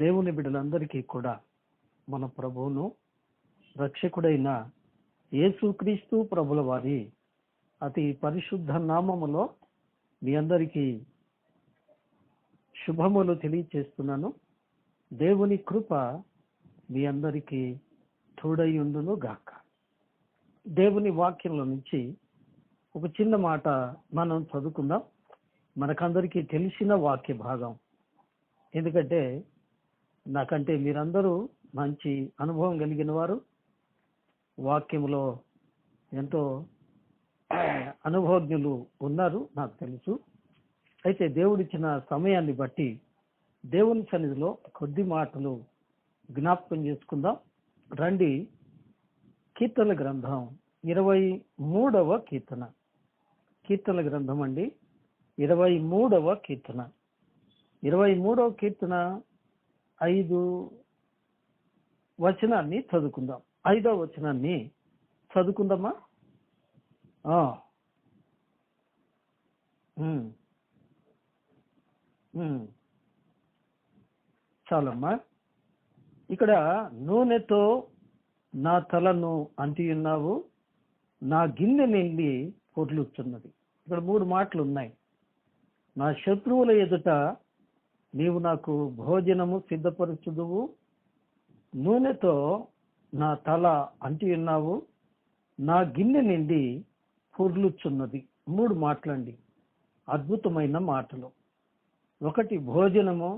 దేవుని బిడ్డలందరికీ కూడా మన ప్రభువును రక్షకుడైన యేసుక్రీస్తు ప్రభుల వారి అతి పరిశుద్ధ నామములో మీ అందరికీ శుభములు తెలియచేస్తున్నాను. దేవుని కృప మీ అందరికీ తోడైయుండును గాక. దేవుని వాక్యంలో నుంచి ఒక చిన్న మాట మనం చదువుకుందాం. మనకందరికీ తెలిసిన వాక్య భాగం, ఎందుకంటే నాకంటే మీరందరూ మంచి అనుభవం కలిగిన వారు, వాక్యంలో ఎంతో అనుభవజ్ఞులు ఉన్నారు, నాకు తెలుసు. అయితే దేవుడిచ్చిన సమయాన్ని బట్టి దేవుని సన్నిధిలో కొద్ది మాటలు జ్ఞాపకం చేసుకుందాం. రండి, కీర్తన గ్రంథం 23వ కీర్తన. కీర్తన గ్రంథం అండి 23వ కీర్తన. 23వ కీర్తన 5వ వచనాన్ని చదువుకుందాం. 5వ వచనాన్ని చదువుకుందామా? చాలమ్మా. ఇక్కడ నూనెతో నా తలను అంటియున్నావు, నా గిన్నె నిండి పొర్లుచున్నది. ఇక్కడ 3 మాటలు ఉన్నాయి. నా శత్రువుల ఎదుట నీవు నాకు భోజనము సిద్ధపరచుదువు, నూనెతో నా తల అంటియున్నావు, నా గిన్నె నిండి పొర్లుచున్నది. 3 మాటలండి, అద్భుతమైన మాటలు. ఒకటి భోజనము,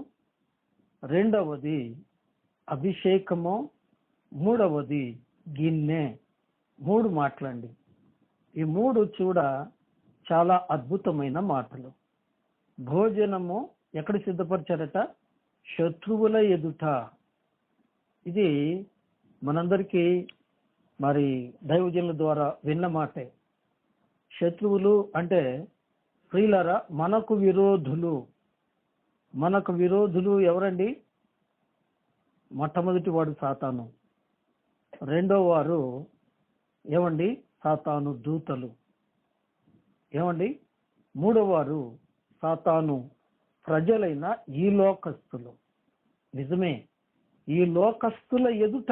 రెండవది అభిషేకము, మూడవది గిన్నె. 3 మాటలండి. ఈ 3 చాలా అద్భుతమైన మాటలు. భోజనము ఎక్కడ సిద్ధపరిచారట? శత్రువుల ఎదుట. ఇది మనందరికీ మరి దైవజనుల ద్వారా విన్న మాటే. శత్రువులు అంటే ప్రియులారా, మనకు విరోధులు. మనకు విరోధులు ఎవరండి? మొట్టమొదటి వాడు సాతాను, రెండో వారు ఏమండి? సాతాను దూతలు. ఏమండి? మూడో వారు సాతాను ప్రజలైన ఈ లోకస్తులు. నిజమే, ఈ లోకస్తుల ఎదుట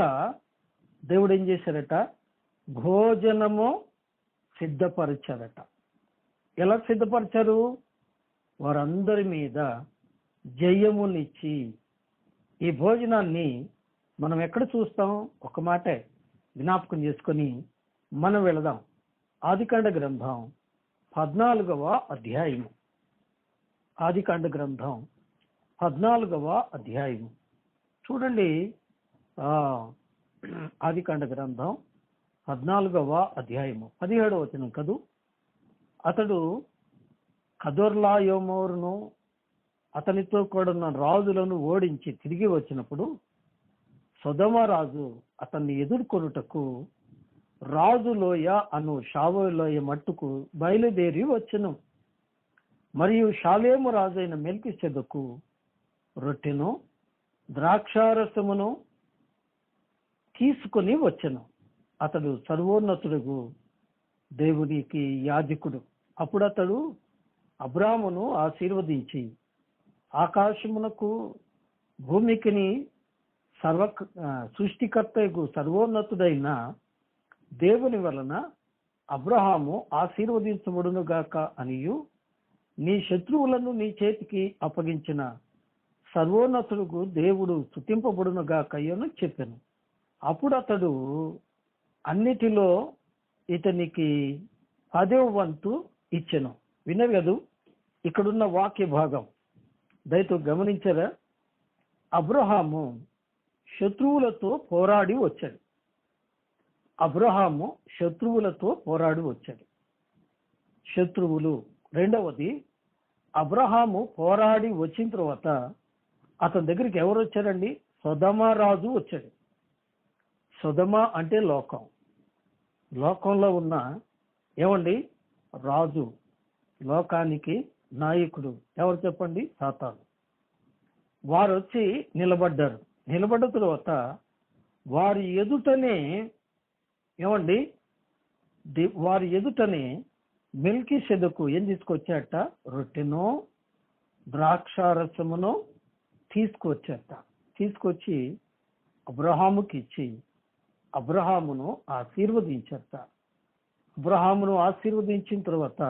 దేవుడు ఏం చేశారట? భోజనము సిద్ధపరిచారట. ఎలా సిద్ధపరిచారు? వారందరి మీద జయమునిచ్చి. ఈ భోజనాన్ని మనం ఎక్కడ చూస్తాం? ఒక మాటే జ్ఞాపకం చేసుకొని మనం వెళదాం. ఆదికాండ గ్రంథం 14వ అధ్యాయము. ఆదికాండ గ్రంథం 14వ అధ్యాయము చూడండి. ఆదికాండ గ్రంథం 14వ అధ్యాయము 17వ వచనం కదూ. అతడు కదొర్లాయోమోరును అతనితో కూడా రాజులను ఓడించి తిరిగి వచ్చినప్పుడు సొదొమ రాజు అతన్ని ఎదుర్కొనుటకు రాజులోయ అను షావోలోయ మట్టుకు బయలుదేరి వచ్చెను. మరియు షాలేము రాజైన మెల్కీసెదెకు రొట్టెను ద్రాక్షారసమును తీసుకొని వచ్చెను. అతడు సర్వోన్నతుడు, దేవునికి యాజకుడు. అప్పుడు అతడు అబ్రామును ఆశీర్వదించి ఆకాశమునకు భూమికిని సృష్టికర్తకు సర్వోన్నతుడైన దేవుని వలన అబ్రహాము ఆశీర్వదించబడును గాక అనియు, నీ శత్రువులను నీ చేతికి అప్పగించిన సర్వోన్నతుడుకు దేవుడు స్తుతింపబడును గాక అని చెప్పాను. అప్పుడు అతడు అన్నిటిలో ఇతనికి 10వ వంతు ఇచ్చెను. వినరు కదూ ఇక్కడున్న వాక్య భాగం, దయతో గమనించారా? అబ్రహాము శత్రువులతో పోరాడి వచ్చాడు. అబ్రహాము శత్రువులతో పోరాడి వచ్చాడు. శత్రువులు. రెండవది, అబ్రహాము పోరాడి వచ్చిన తర్వాత అతని దగ్గరికి ఎవరు వచ్చారండి? సొదొమ రాజు వచ్చాడు. సొదొమ అంటే లోకం. లోకంలో ఉన్న ఏమండి? రాజు, లోకానికి నాయకుడు ఎవరు చెప్పండి? సాతాను. వారు వచ్చి నిలబడ్డారు. నిలబడ్డ తర్వాత వారి ఎదుటనే ఏమండి? వారి ఎదుటనే మెల్కీసెదెకు ఏం తీసుకొచ్చాట? రొట్టెను ద్రాక్షారసమును తీసుకొచ్చాట. తీసుకొచ్చి అబ్రహాముకి ఇచ్చి అబ్రహామును ఆశీర్వదించారట. అబ్రహామును ఆశీర్వదించిన తర్వాత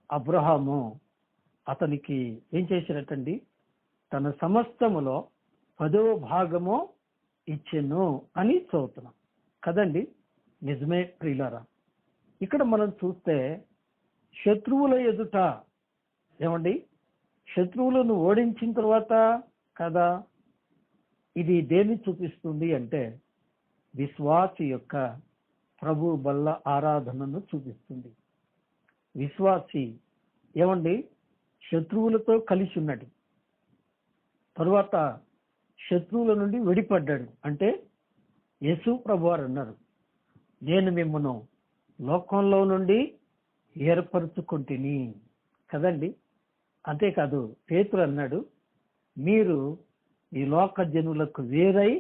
అబ్రహాము అతనికి ఏం చేశారటండి, తన సమస్తములో 10వ భాగము ఇచ్చెను అని చదువుతున్నాం కదండి. నిజమే ప్రియులారా. ఇక్కడ మనం చూస్తే శత్రువుల ఎదుట ఏమండి, శత్రువులను ఓడించిన తర్వాత కదా, ఇది దేన్ని చూపిస్తుంది అంటే విశ్వాసి యొక్క ప్రభు బల్ల ఆరాధనను చూపిస్తుంది. విశ్వాసి ఏమండి శత్రువులతో కలిసి ఉన్నాడు, తరువాత శత్రువుల నుండి విడిపడ్డాడు. అంటే యేసు ప్రభువారు అన్నారు, నేను మిమ్మను లోకంలో నుండి ఏర్పరచుకుంటుని కదండి. అంతేకాదు పేతురు అన్నాడు, మీరు ఈ లోక జనులకు వేరై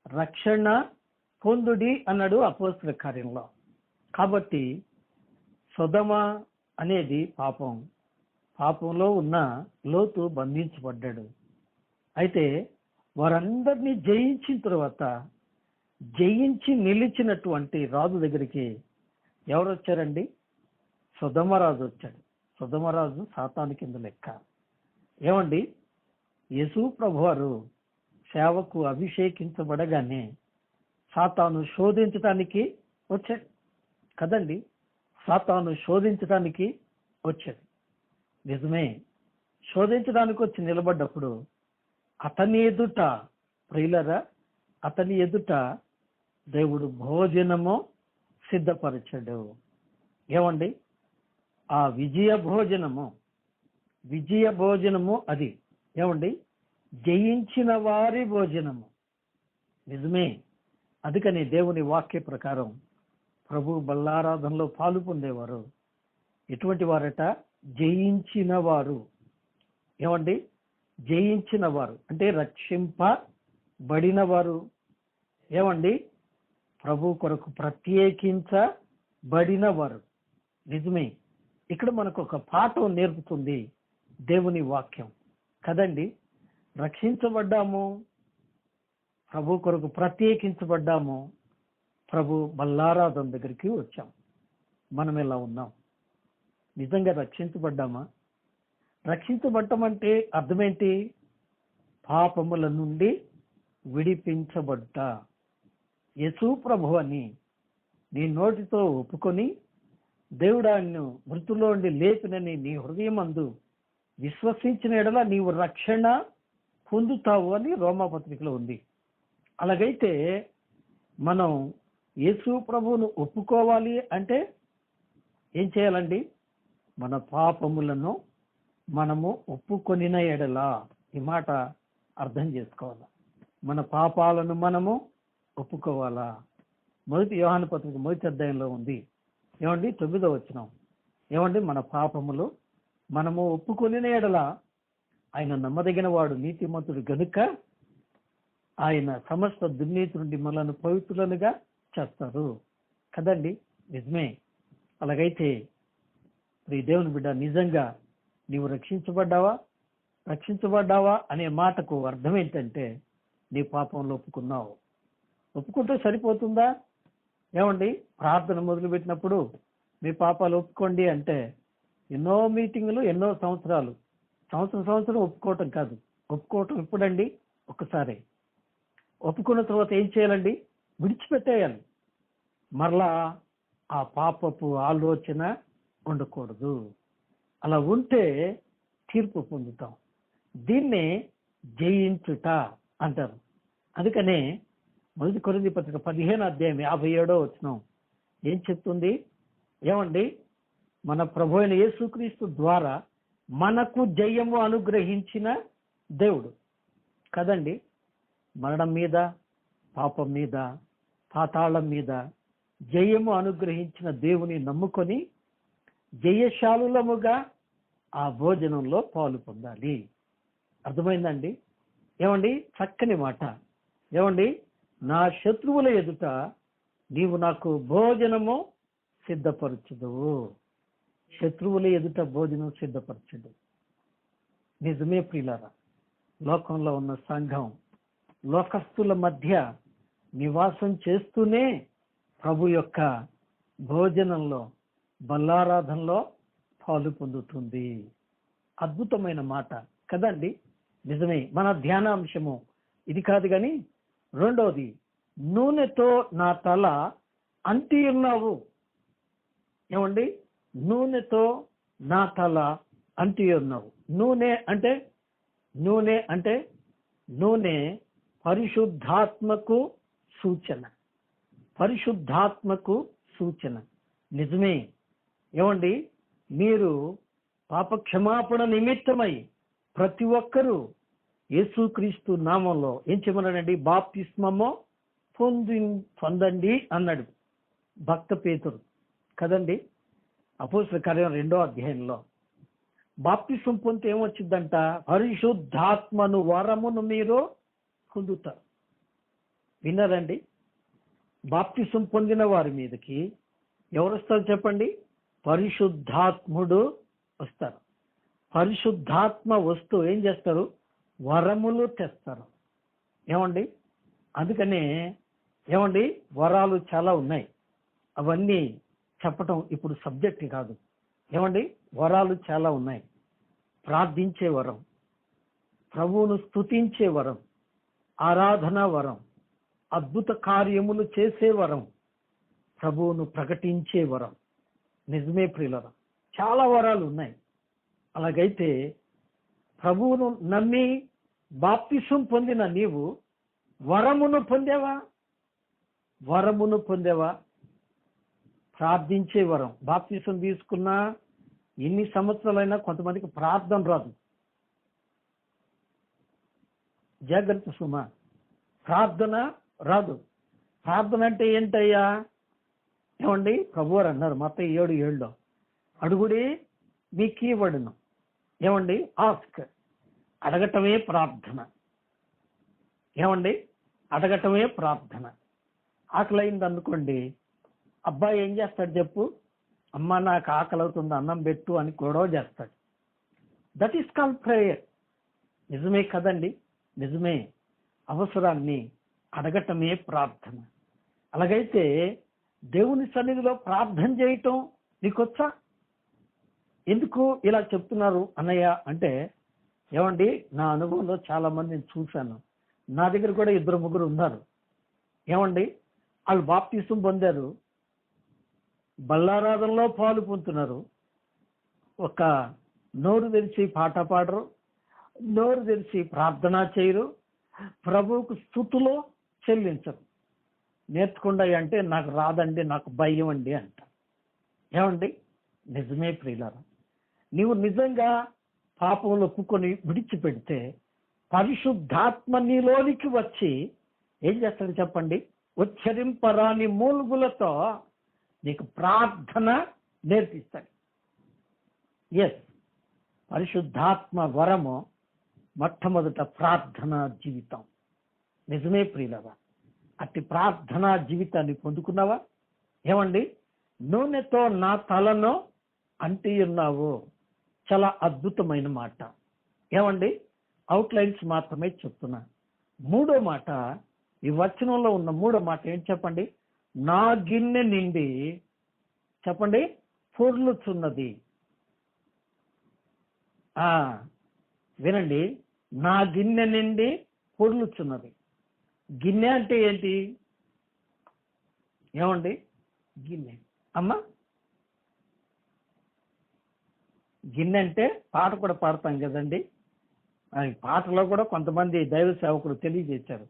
రక్షణ పొందుడి అన్నాడు అపోస్తల కార్యంలో. కాబట్టి సొదమ అనేది పాపంలో ఉన్న లోతు బంధించబడ్డాడు. అయితే వారందరినీ జయించిన తర్వాత జయించి నిలిచినటువంటి రాజు దగ్గరికి ఎవరు వచ్చారండి? సొదమరాజు వచ్చాడు. సొదమరాజు సాతాను కింద లెక్క. ఏమండి, యేసు ప్రభువారు సేవకు అభిషేకించబడగానే సాతాను శోధించటానికి వచ్చాడు కదండి. సాతాను శోధించటానికి వచ్చాడు. నిజమే, శోధించడానికి వచ్చి నిలబడ్డప్పుడు అతని ఎదుట ప్రియులరా, అతని ఎదుట దేవుడు భోజనము సిద్ధపరచాడు. ఏమండి, ఆ విజయ భోజనము అది ఏమండి, జయించిన వారి భోజనము. నిజమే, అందుకని దేవుని వాక్య ప్రకారం ప్రభు బల్లారాధనలో పాలు పొందేవారు ఎటువంటి వారట? జయించిన వారు. ఏమండి, జయించిన వారు అంటే రక్షింపబడిన వారు. ఏమండి, ప్రభు కొరకు ప్రత్యేకించబడిన వారు. నిజమే, ఇక్కడ మనకు ఒక పాఠం నేర్పుతుంది దేవుని వాక్యం కదండి. రక్షించబడ్డాము, ప్రభు కొరకు ప్రత్యేకించబడ్డాము, ప్రభు బల్లారాధన దగ్గరికి వచ్చాం. మనం ఎలా ఉన్నాం? నిజంగా రక్షించబడ్డామా? రక్షించబడటం అంటే అర్థమేంటి? పాపముల నుండి విడిపించబడ్డ. యేసు ప్రభు అని నీ నోటితో ఒప్పుకొని దేవుడాన్ని మృతుల్లో నుండి లేపినని నీ హృదయమందు విశ్వసించిన ఎడల నీవు రక్షణ పొందుతావు అని రోమాపత్రికలో ఉంది. అలాగైతే మనం యేసు ప్రభువును ఒప్పుకోవాలి అంటే ఏం చేయాలండి? మన పాపములను మనము ఒప్పుకొనిన ఎడల, ఈ మాట అర్థం చేసుకోవాలా, మన పాపాలను మనము ఒప్పుకోవాలా. మొదటి యోహాను పత్రిక 1వ అధ్యాయంలో ఉంది. ఏమండి 9వ వచనం. ఏమండి, మన పాపములు మనము ఒప్పుకొనిన ఎడల ఆయన నమ్మదగిన వాడు, నీతిమంతుడు గనుక ఆయన సమస్త దుర్నీతి నుండి మనల్ని పవిత్రులుగా చేస్తారు కదండి. నిజమే. అలాగైతే ఈ దేవుని బిడ్డ, నిజంగా నీవు రక్షించబడ్డావా అనే మాటకు అర్థం ఏంటంటే నీ పాపంలో ఒప్పుకున్నావు. ఒప్పుకుంటే సరిపోతుందా? ఏమండి, ప్రార్థన మొదలుపెట్టినప్పుడు మీ పాపాలు ఒప్పుకోండి అంటే ఎన్నో మీటింగులు, ఎన్నో సంవత్సరం ఒప్పుకోవటం కాదు. ఒప్పుకోవటం ఎప్పుడండి? ఒక్కసారి ఒప్పుకున్న తర్వాత ఏం చేయాలండి? విడిచిపెట్టేయాలి. మరలా ఆ పాపపు ఆలోచన ఉండకూడదు. అలా ఉంటే తీర్పు పొందుతాం. దీన్నే జయించుట అంటారు. అందుకనే మొదటి కొరింథీ పత్రిక 15వ అధ్యాయం 57వ వచనం ఏం చెప్తుంది? ఏమండి, మన ప్రభు అయిన యేసుక్రీస్తు ద్వారా మనకు జయము అనుగ్రహించిన దేవుడు కదండి. మరణం మీద, పాపం మీద, పాతాళం మీద జయము అనుగ్రహించిన దేవుని నమ్ముకొని జయశాలులముగా ఆ భోజనంలో పాలు పొందాలి. అర్థమైందండి? ఏమండి, చక్కని మాట. ఏమండి, నా శత్రువుల ఎదుట నీవు నాకు భోజనము సిద్ధపరచుదువు. శత్రువుల ఎదుట భోజనం సిద్ధపరచుదు. నిజమే ప్రియులారా, లోకంలో ఉన్న సంఘం లోకస్తుల మధ్య నివాసం చేస్తూనే ప్రభు యొక్క భోజనంలో బల్లారాధనలో పాలు పొందుతుంది. అద్భుతమైన మాట కదండి. నిజమే. మన ధ్యానాంశము ఇది కాదు కానీ రెండోది, నూనెతో నా తల అంటి ఉన్నావు. ఏమండి? నూనెతో నా తల అంటి ఉన్నావు. నూనె అంటే నూనె పరిశుద్ధాత్మకు సూచన. పరిశుద్ధాత్మకు సూచన. నిజమే. ఏమండి? మీరు పాపక్షమాపణ నిమిత్తమై ప్రతి ఒక్కరూ యేసుక్రీస్తు నామంలో ఏం చేయమన్నాడండి? బాప్తిస్మము పొందండి అన్నాడు భక్త పేతురు కదండి. అపోస్తలుల కార్యం 2వ అధ్యాయంలో బాప్తిస్మం పొందితే ఏమొచ్చిందంట? పరిశుద్ధాత్మను వరమును మీరు పొందుతారు. విన్నారండి? బాప్తిస్మం పొందిన వారి మీదకి ఎవరు వస్తారు చెప్పండి? పరిశుద్ధాత్ముడు వస్తారు. పరిశుద్ధాత్మ వస్తూ ఏం చేస్తారు? వరములు తెస్తారు. ఏమండి? అందుకనే ఏమండి, వరాలు చాలా ఉన్నాయి. అవన్నీ చెప్పటం ఇప్పుడు సబ్జెక్ట్ కాదు. ఏమండి? వరాలు చాలా ఉన్నాయి. ప్రార్థించే వరం, ప్రభువును స్తుతించే వరం, ఆరాధన వరం, అద్భుత కార్యములు చేసే వరం, ప్రభువును ప్రకటించే వరం. నిజమే ప్రియులారా, చాలా వరాలు ఉన్నాయి. అలాగైతే ప్రభువును నమ్మి బాప్తిసం పొందిన నీవు వరమును పొందేవా? వరమును పొందేవా? ప్రార్థించే వరం. బాప్తిసం తీసుకున్నా ఎన్ని సంవత్సరాలైనా కొంతమందికి ప్రార్థన రాదు. జాగ్రత్త సుమ, ప్రార్థన రాదు. ప్రార్థన అంటే ఏంటయ్యా? ఏమండి? ప్రభువారు అన్నారు మత్తయి 7:7, అడుగుడి మీకు ఇవ్వబడును. ఏమండి? ఆస్క్, అడగటమే ప్రార్థన. ఏమండి? అడగటమే ప్రార్థన. ఆకలి అయింది అనుకోండి, అబ్బాయి ఏం చేస్తాడు చెప్పు? అమ్మ నాకు ఆకలి అవుతుంది, అన్నం పెట్టు అని గొడవ చేస్తాడు. That is called prayer. నిజమే కదండి. నిజమే. అవసరాన్ని అడగటమే ప్రార్థన. అలాగైతే దేవుని సన్నిధిలో ప్రార్థన చేయటం నీకొచ్చా? ఎందుకు ఇలా చెప్తున్నారు అన్నయ్య అంటే, ఏమండి, నా అనుభవంలో చాలా మందిని చూశాను. నా దగ్గర కూడా 2-3 ఉన్నారు. ఏమండి? వాళ్ళు బాప్తిసం పొందారు, బల్లారాధనలో పాలు పొందుతున్నారు. ఒక నోరు తెరిచి పాట పాడరు, నోరు తెరిచి ప్రార్థన చేయరు, ప్రభువుకు స్తుతులు చెల్లించరు. నేర్చుకుండా అంటే నాకు రాదండి, నాకు భయం అండి అంట. ఏమండి? నిజమే ప్రియులారా, నీవు నిజంగా పాపంలో ఒప్పుకొని విడిచిపెడితే పరిశుద్ధాత్మ నీలోనికి వచ్చి ఏం చేస్తాడు చెప్పండి? ఉచ్చరింపరాని మూలుగులతో నీకు ప్రార్థన నేర్పిస్తాడు. ఎస్, పరిశుద్ధాత్మ వరము మొట్టమొదట ప్రార్థనా జీవితం. నిజమే ప్రియులవా, అట్టి ప్రార్థనా జీవితాన్ని పొందుకున్నావా? ఏమండి? నూనెతో నా తలను అంటి ఉన్నావు. చాలా అద్భుతమైన మాట. ఏమండి? అవుట్లైన్స్ మాత్రమే చెప్తున్నా. మూడో మాట, ఈ వచనంలో ఉన్న మూడో మాట ఏంటి చెప్పండి? నా గిన్నె నిండి చెప్పండి పొర్లుచున్నది. వినండి, నా గిన్నె నిండి పొర్లుచున్నది. గిన్నె అంటే ఏంటి? ఏమండి? గిన్నె అమ్మా, గిన్నె అంటే పాట కూడా పాడతాం కదండి. పాటలో కూడా కొంతమంది దైవ సేవకులు తెలియజేశారు.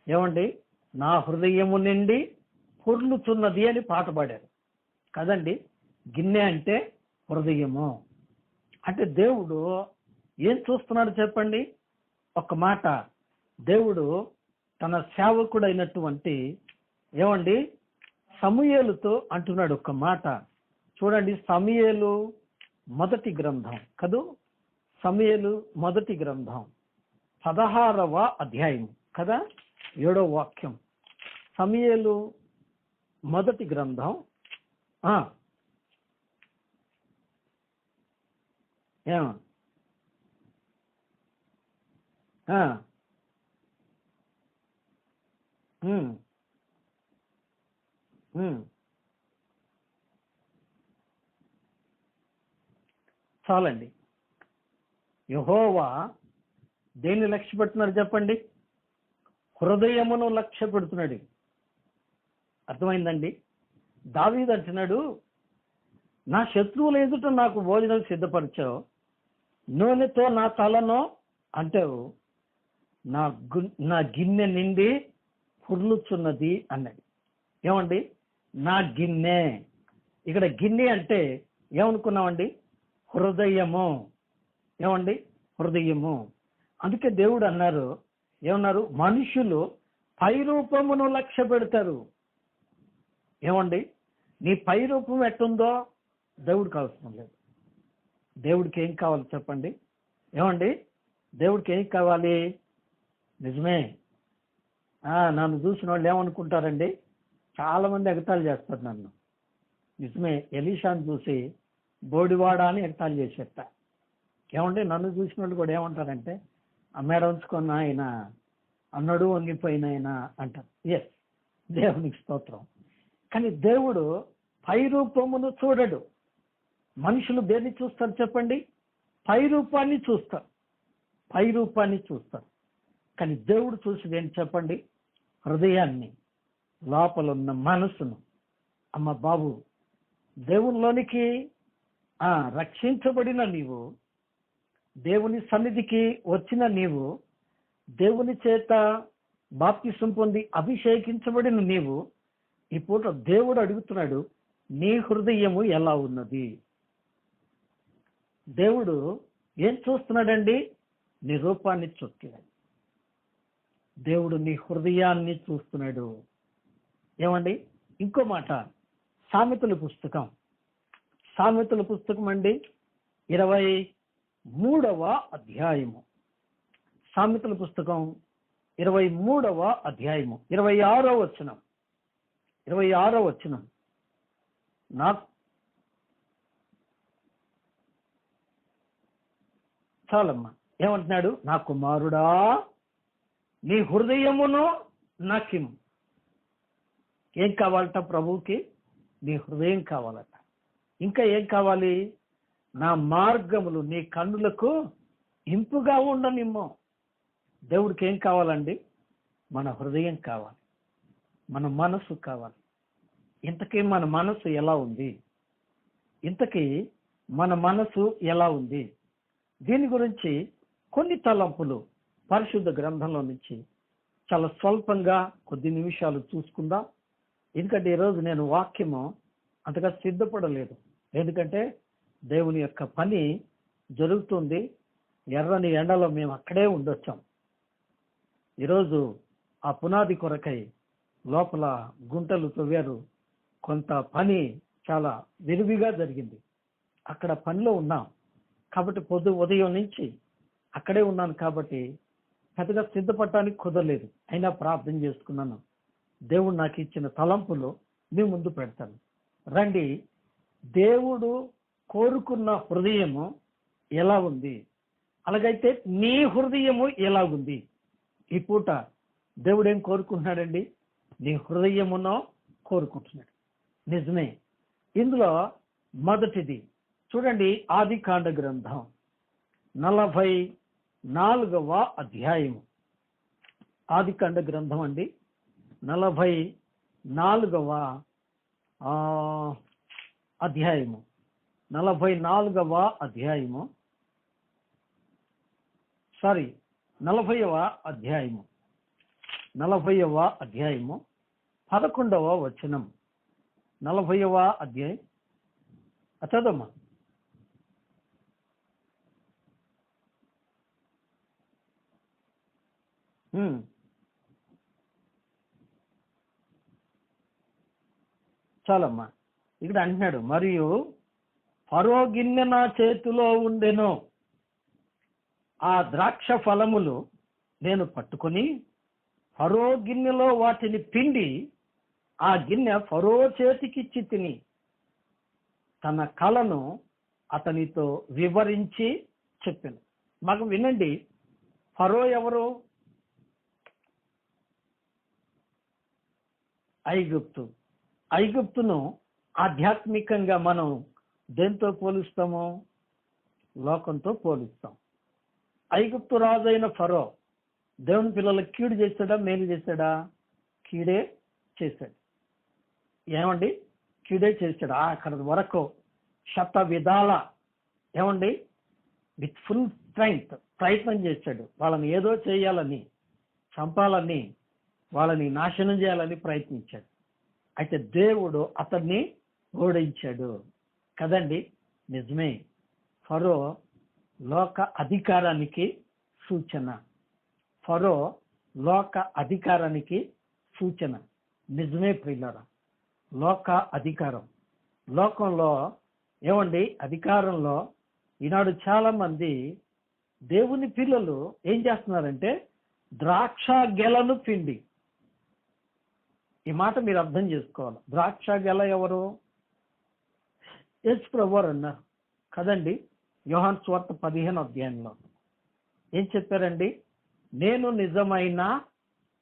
ఏమండి? నా హృదయము నిండి పొర్లుచున్నది అని పాట పాడారు కదండి. గిన్నె అంటే హృదయము. అంటే దేవుడు ఏం చూస్తున్నాడు చెప్పండి? ఒక మాట, దేవుడు తన సేవకుడైనటువంటి ఏమండి సమూయేలుతో అంటున్నాడు ఒక మాట. చూడండి, సమూయేలు మొదటి గ్రంథం కదూ, సమూయేలు మొదటి గ్రంథం 16వ అధ్యాయం కదా, 7వ వాక్యం. సమూయేలు మొదటి గ్రంథం ఉమ్, ఉమ్. చాలండి. యెహోవా దేన్ని లక్ష్య పెడుతున్నాడు చెప్పండి? హృదయమును లక్ష్య పెడుతున్నాడు. అర్థమైందండి? దావీదు అంటున్నాడు, నా శత్రువుల ఎదుట నాకు భోజనం సిద్ధపరిచావు, నూనెతో నా తలను అంటావు, నా గిన్నె నిండి పుర్లుచున్నది అన్నాడు. ఏమండి? నా గిన్నె. ఇక్కడ గిన్నె అంటే ఏమనుకున్నామండి? హృదయము. ఏమండి? హృదయము. అందుకే దేవుడు అన్నారు, ఏమన్నారు? మనుషులు పై రూపమును లక్ష్య పెడతారు. ఏమండి? నీ పై రూపం ఎట్టుందో దేవుడికి అవసరం లేదు. దేవుడికి ఏం కావాలి చెప్పండి? ఏమండి? దేవుడికి ఏం కావాలి? నిజమే. నన్ను చూసిన వాళ్ళు ఏమనుకుంటారండి? చాలా మంది ఎగతాళి చేస్తారు నన్ను. నిజమే, ఎలీషాను చూసి బోడివాడ అని ఎగతాళి చేసేట. ఏమండి? నన్ను చూసిన వాళ్ళు కూడా ఏమంటారంటే, ఆ మేడ ఉంచుకున్న ఆయన అన్నడు వంగిపోయిన ఆయన అంటారు. ఎస్, దేవునికి స్తోత్రం. కానీ దేవుడు పై రూపమును చూడడు. మనుషులు దేన్ని చూస్తారు చెప్పండి? పై రూపాన్ని చూస్తారు. పై రూపాన్ని చూస్తారు. కానీ దేవుడు చూసేది ఏంటి చెప్పండి? హృదయాన్ని, లోపల ఉన్న మనసును. అమ్మ బాబు, దేవునిలోనికి రక్షించబడిన నీవు, దేవుని సన్నిధికి వచ్చిన నీవు, దేవుని చేత బాప్తిసం పొంది అభిషేకించబడిన నీవు, ఈ పూట దేవుడు అడుగుతున్నాడు, నీ హృదయము ఎలా ఉన్నది? దేవుడు ఏం చూస్తున్నాడండి? నీ రూపాన్ని చూస్తున్నాడు. దేవుడు నీ హృదయాన్ని చూస్తున్నాడు. ఏమండి? ఇంకో మాట, సామెతల పుస్తకం అండి, 23వ అధ్యాయము. సామెతల పుస్తకం 23వ అధ్యాయము, 26వ వచనం. చాలమ్మా. ఏమంటున్నాడు? నా కుమారుడా, నీ హృదయమును నాకిమ్ము. ఏం కావాలట ప్రభువుకి? నీ హృదయం కావాలట. ఇంకా ఏం కావాలి? నా మార్గములు నీ కన్నులకు ఇంపుగా ఉండనిమ్మో. దేవుడికి ఏం కావాలండి? మన హృదయం కావాలి, మన మనసు కావాలి. ఇంతకీ మన మనసు ఎలా ఉంది? దీని గురించి కొన్ని తలంపులు పరిశుద్ధ గ్రంథంలో నుంచి చాలా స్వల్పంగా కొద్ది నిమిషాలు చూసుకుందాం. ఎందుకంటే ఈరోజు నేను వాక్యము అంతగా సిద్ధపడలేదు. ఎందుకంటే దేవుని యొక్క పని జరుగుతుంది. ఎర్రని ఎండలో మేము అక్కడే ఉండొచ్చాం. ఈరోజు ఆ పునాది కొరకై లోపల గుంటలు తవ్వారు. కొంత పని చాలా విరివిగా జరిగింది. అక్కడ పనిలో ఉన్నాం కాబట్టి ఉదయం నుంచి అక్కడే ఉన్నాను కాబట్టి పెద్దగా సిద్ధపడటానికి కుదరలేదు. అయినా ప్రార్థన చేసుకున్నాను. దేవుడు నాకు ఇచ్చిన తలంపులు మీ ముందు పెడతాను. రండి, దేవుడు కోరుకున్న హృదయము ఎలా ఉంది? అలాగైతే నీ హృదయము ఎలాగుంది? ఈ పూట దేవుడు ఏం కోరుకుంటున్నాడండి? నీ హృదయమునో కోరుకుంటున్నాడు. నిజమే. ఇందులో మొదటిది చూడండి, ఆదికాండ గ్రంథం 44వ అధ్యాయము. ఆదికాండ గ్రంథం అండి, 44వ అధ్యాయము. 44వ అధ్యాయము, 40వ అధ్యాయము. 40వ అధ్యాయము 11వ వచనం. 40వ అధ్యాయం చదవమ్మా. చాలమ్మా. ఇక్కడ అంటున్నాడు, మరియు ఫరో గిన్నె నా చేతిలో ఉండెను, ఆ ద్రాక్ష ఫలములు నేను పట్టుకొని ఫరో గిన్నెలో వాటిని పిండి ఆ గిన్నె ఫరో చేతికిచ్చి తిని తన కలను అతనితో వివరించి చెప్పాను. మాకు వినండి, ఫరో ఎవరు? ఐగుప్తు. ఐగుప్తును ఆధ్యాత్మికంగా మనం దేంతో పోలుస్తాము? లోకంతో పోలుస్తాం. ఐగుప్తు రాజైన ఫరో దేవుని పిల్లలకు కీడు చేశాడా, మేలు చేశాడా? కీడే చేశాడు. ఏమండి? కీడే చేశాడు. అక్కడ వరకు శత విధాల ఏమండి విత్ ఫుల్ స్ట్రెంగ్త్ ప్రయత్నం చేశాడు. వాళ్ళని ఏదో చేయాలని, చంపాలని, వాళ్ళని నాశనం చేయాలని ప్రయత్నించాడు. అయితే దేవుడు అతన్ని ఓడించాడు కదండి. నిజమే. ఫరో లోక అధికారానికి సూచన. ఫరో లోక అధికారానికి సూచన. నిజమే ప్రియులారా. లోక అధికారం, లోకంలో ఏమండి అధికారంలో ఈనాడు చాలా మంది దేవుని పిల్లలు ఏం చేస్తున్నారంటే ద్రాక్ష గెలను పిండి. ఈ మాట మీరు అర్థం చేసుకోవాలి. ద్రాక్ష గెల ఎవరు? యేసు ప్రభువారు అన్నారు కదండి. యోహాను సువార్త 15వ అధ్యాయంలో ఏం చెప్పారండి? నేను నిజమైన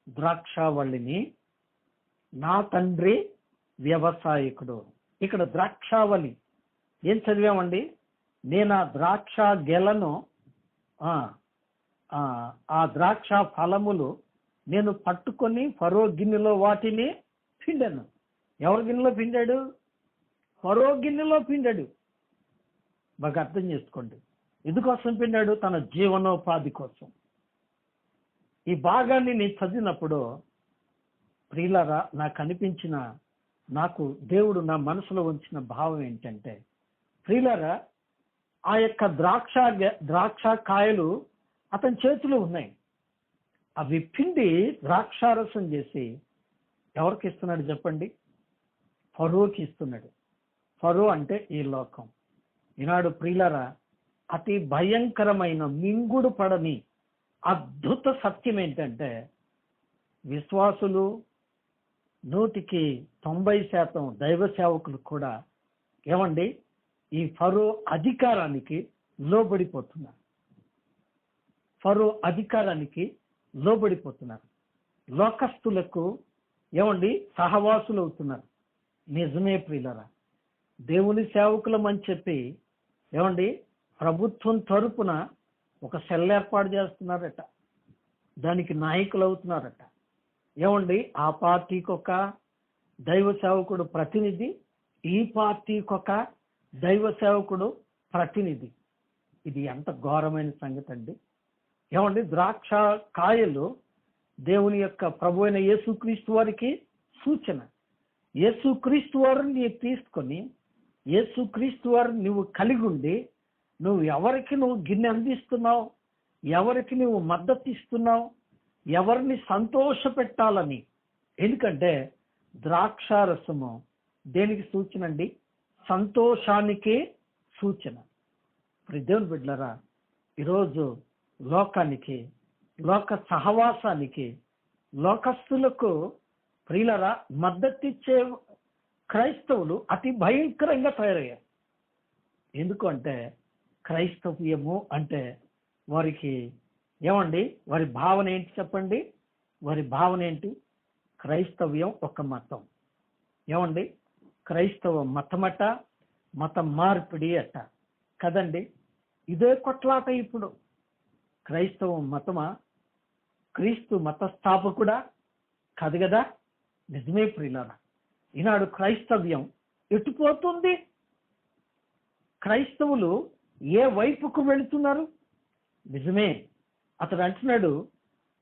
ద్రాక్షావళిని, నా తండ్రి వ్యవసాయకుడు. ఇక్కడ ద్రాక్షావళి ఏం చదివామండి? నేను ఆ ద్రాక్ష గెలను, ఆ ద్రాక్ష ఫలములు నేను పట్టుకొని ఫరో గిన్నెలో వాటిని పిండాను. ఎవరి గిన్నెలో పిండాడు? ఫరో గిన్నెలో పిండాడు. బాగా అర్థం చేసుకోండి. ఎందుకోసం పిండాడు? తన జీవనోపాధి కోసం. ఈ భాగాన్ని నేను చదివినప్పుడు ప్రియులారా నాకు అనిపించిన, నాకు దేవుడు నా మనసులో ఉంచిన భావం ఏంటంటే, ప్రియులారా ఆ యొక్క ద్రాక్ష కాయలు అతని చేతిలో ఉన్నాయి. అవి పిండి ద్రాక్షారసం చేసి ఎవరికి ఇస్తున్నాడు చెప్పండి? ఫరోకి ఇస్తున్నాడు. ఫరో అంటే ఈ లోకం. ఈనాడు ప్రియులారా అతి భయంకరమైన మింగుడు పడని అద్భుత సత్యం ఏంటంటే, విశ్వాసులు 100కి 90% దైవ సేవకులు కూడా ఏమండి ఈ ఫరో అధికారానికి లోబడిపోతున్నారు. ఫరో అధికారానికి లోబడిపోతున్నారు. లోకస్తులకు ఏమండి సహవాసులు అవుతున్నారు. నిజమే ప్రియులారా. దేవుని సేవకులమని చెప్పి ఏమండి ప్రభుత్వం తరపున ఒక సెల్ ఏర్పాటు చేస్తున్నారట. దానికి నాయకులు అవుతున్నారట. ఏమండి ఆ పార్టీకి ఒక దైవ సేవకుడు ప్రతినిధి, ఈ పార్టీకి ఒక దైవ సేవకుడు ప్రతినిధి. ఇది ఎంత ఘోరమైన సంగతి అండి. ఏమండి ద్రాక్ష కాయలు దేవుని యొక్క ప్రభు అయిన యేసుక్రీస్తు వారికి సూచన. యేసుక్రీస్తు వారిని నీవు తీసుకొని, యేసుక్రీస్తు వారిని నువ్వు కలిగి ఉండి, నువ్వు ఎవరికి నువ్వు గిన్నె అందిస్తున్నావు, ఎవరికి నువ్వు మద్దతు ఇస్తున్నావు, ఎవరిని సంతోష పెట్టాలని. ఎందుకంటే ద్రాక్షారసము దేనికి సూచన అండి? సంతోషానికి సూచన. దేవుని బిడ్డలారా, ఈరోజు లోకానికి, లోక సహవాసానికి, లోకస్తులకు ప్రియులరా మద్దతిచ్చే క్రైస్తవులు అతి భయంకరంగా తయారయ్యారు. ఎందుకంటే క్రైస్తవ్యము అంటే వారికి ఏమండి వారి భావన ఏంటి చెప్పండి? వారి భావన ఏంటి? క్రైస్తవ్యం ఒక మతం. ఏమండి క్రైస్తవ మతమట, మత మార్పిడి అట కదండి. ఇదే కొట్లాట ఇప్పుడు. క్రైస్తవం మతమా? క్రీస్తు మత స్థాపకుడా? కాదు కదా. నిజమే ప్రియులారా. ఈనాడు క్రైస్తవ్యం ఎటుపోతుంది? క్రైస్తవులు ఏ వైపుకు వెళుతున్నారు? నిజమే. అతడు అంటున్నాడు,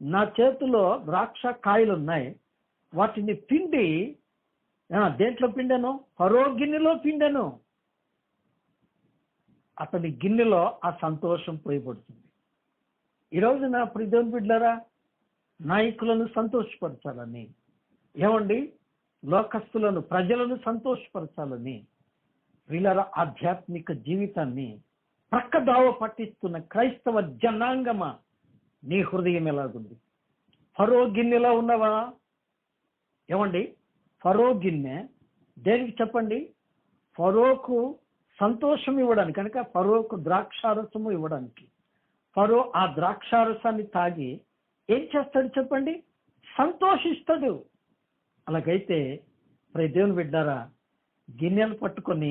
నా చేతిలో ద్రాక్ష కాయలు ఉన్నాయి, వాటిని పిండి దేంట్లో పిండాను? ఫరో గిన్నెలో పిండాను. అతని గిన్నెలో ఆ సంతోషం పోయబడుతుంది. ఈరోజు నా ప్రియదేవుని బిడ్డలారా, నాయకులను సంతోషపరచాలని, ఏమండి లోకస్తులను, ప్రజలను సంతోషపరచాలని, వీళ్ళ ఆధ్యాత్మిక జీవితాన్ని ప్రక్కదావ పట్టిస్తున్న క్రైస్తవ జనాంగమా, నీ హృదయం ఎలాగుంది? ఫరో గిన్నెలో ఉన్నవా? ఏమండి ఫరో గిన్నె దేనికి చెప్పండి? ఫరోకు సంతోషం ఇవ్వడానికి, కనుక ఫరోకు ద్రాక్షారసము ఇవ్వడానికి. ఫరో ఆ ద్రాక్షారసాన్ని తాగి ఏం చేస్తాడు చెప్పండి? సంతోషిస్తాడు. అలాగైతే ప్రియ దేవుని బిడ్డారా, గిన్నెలు పట్టుకొని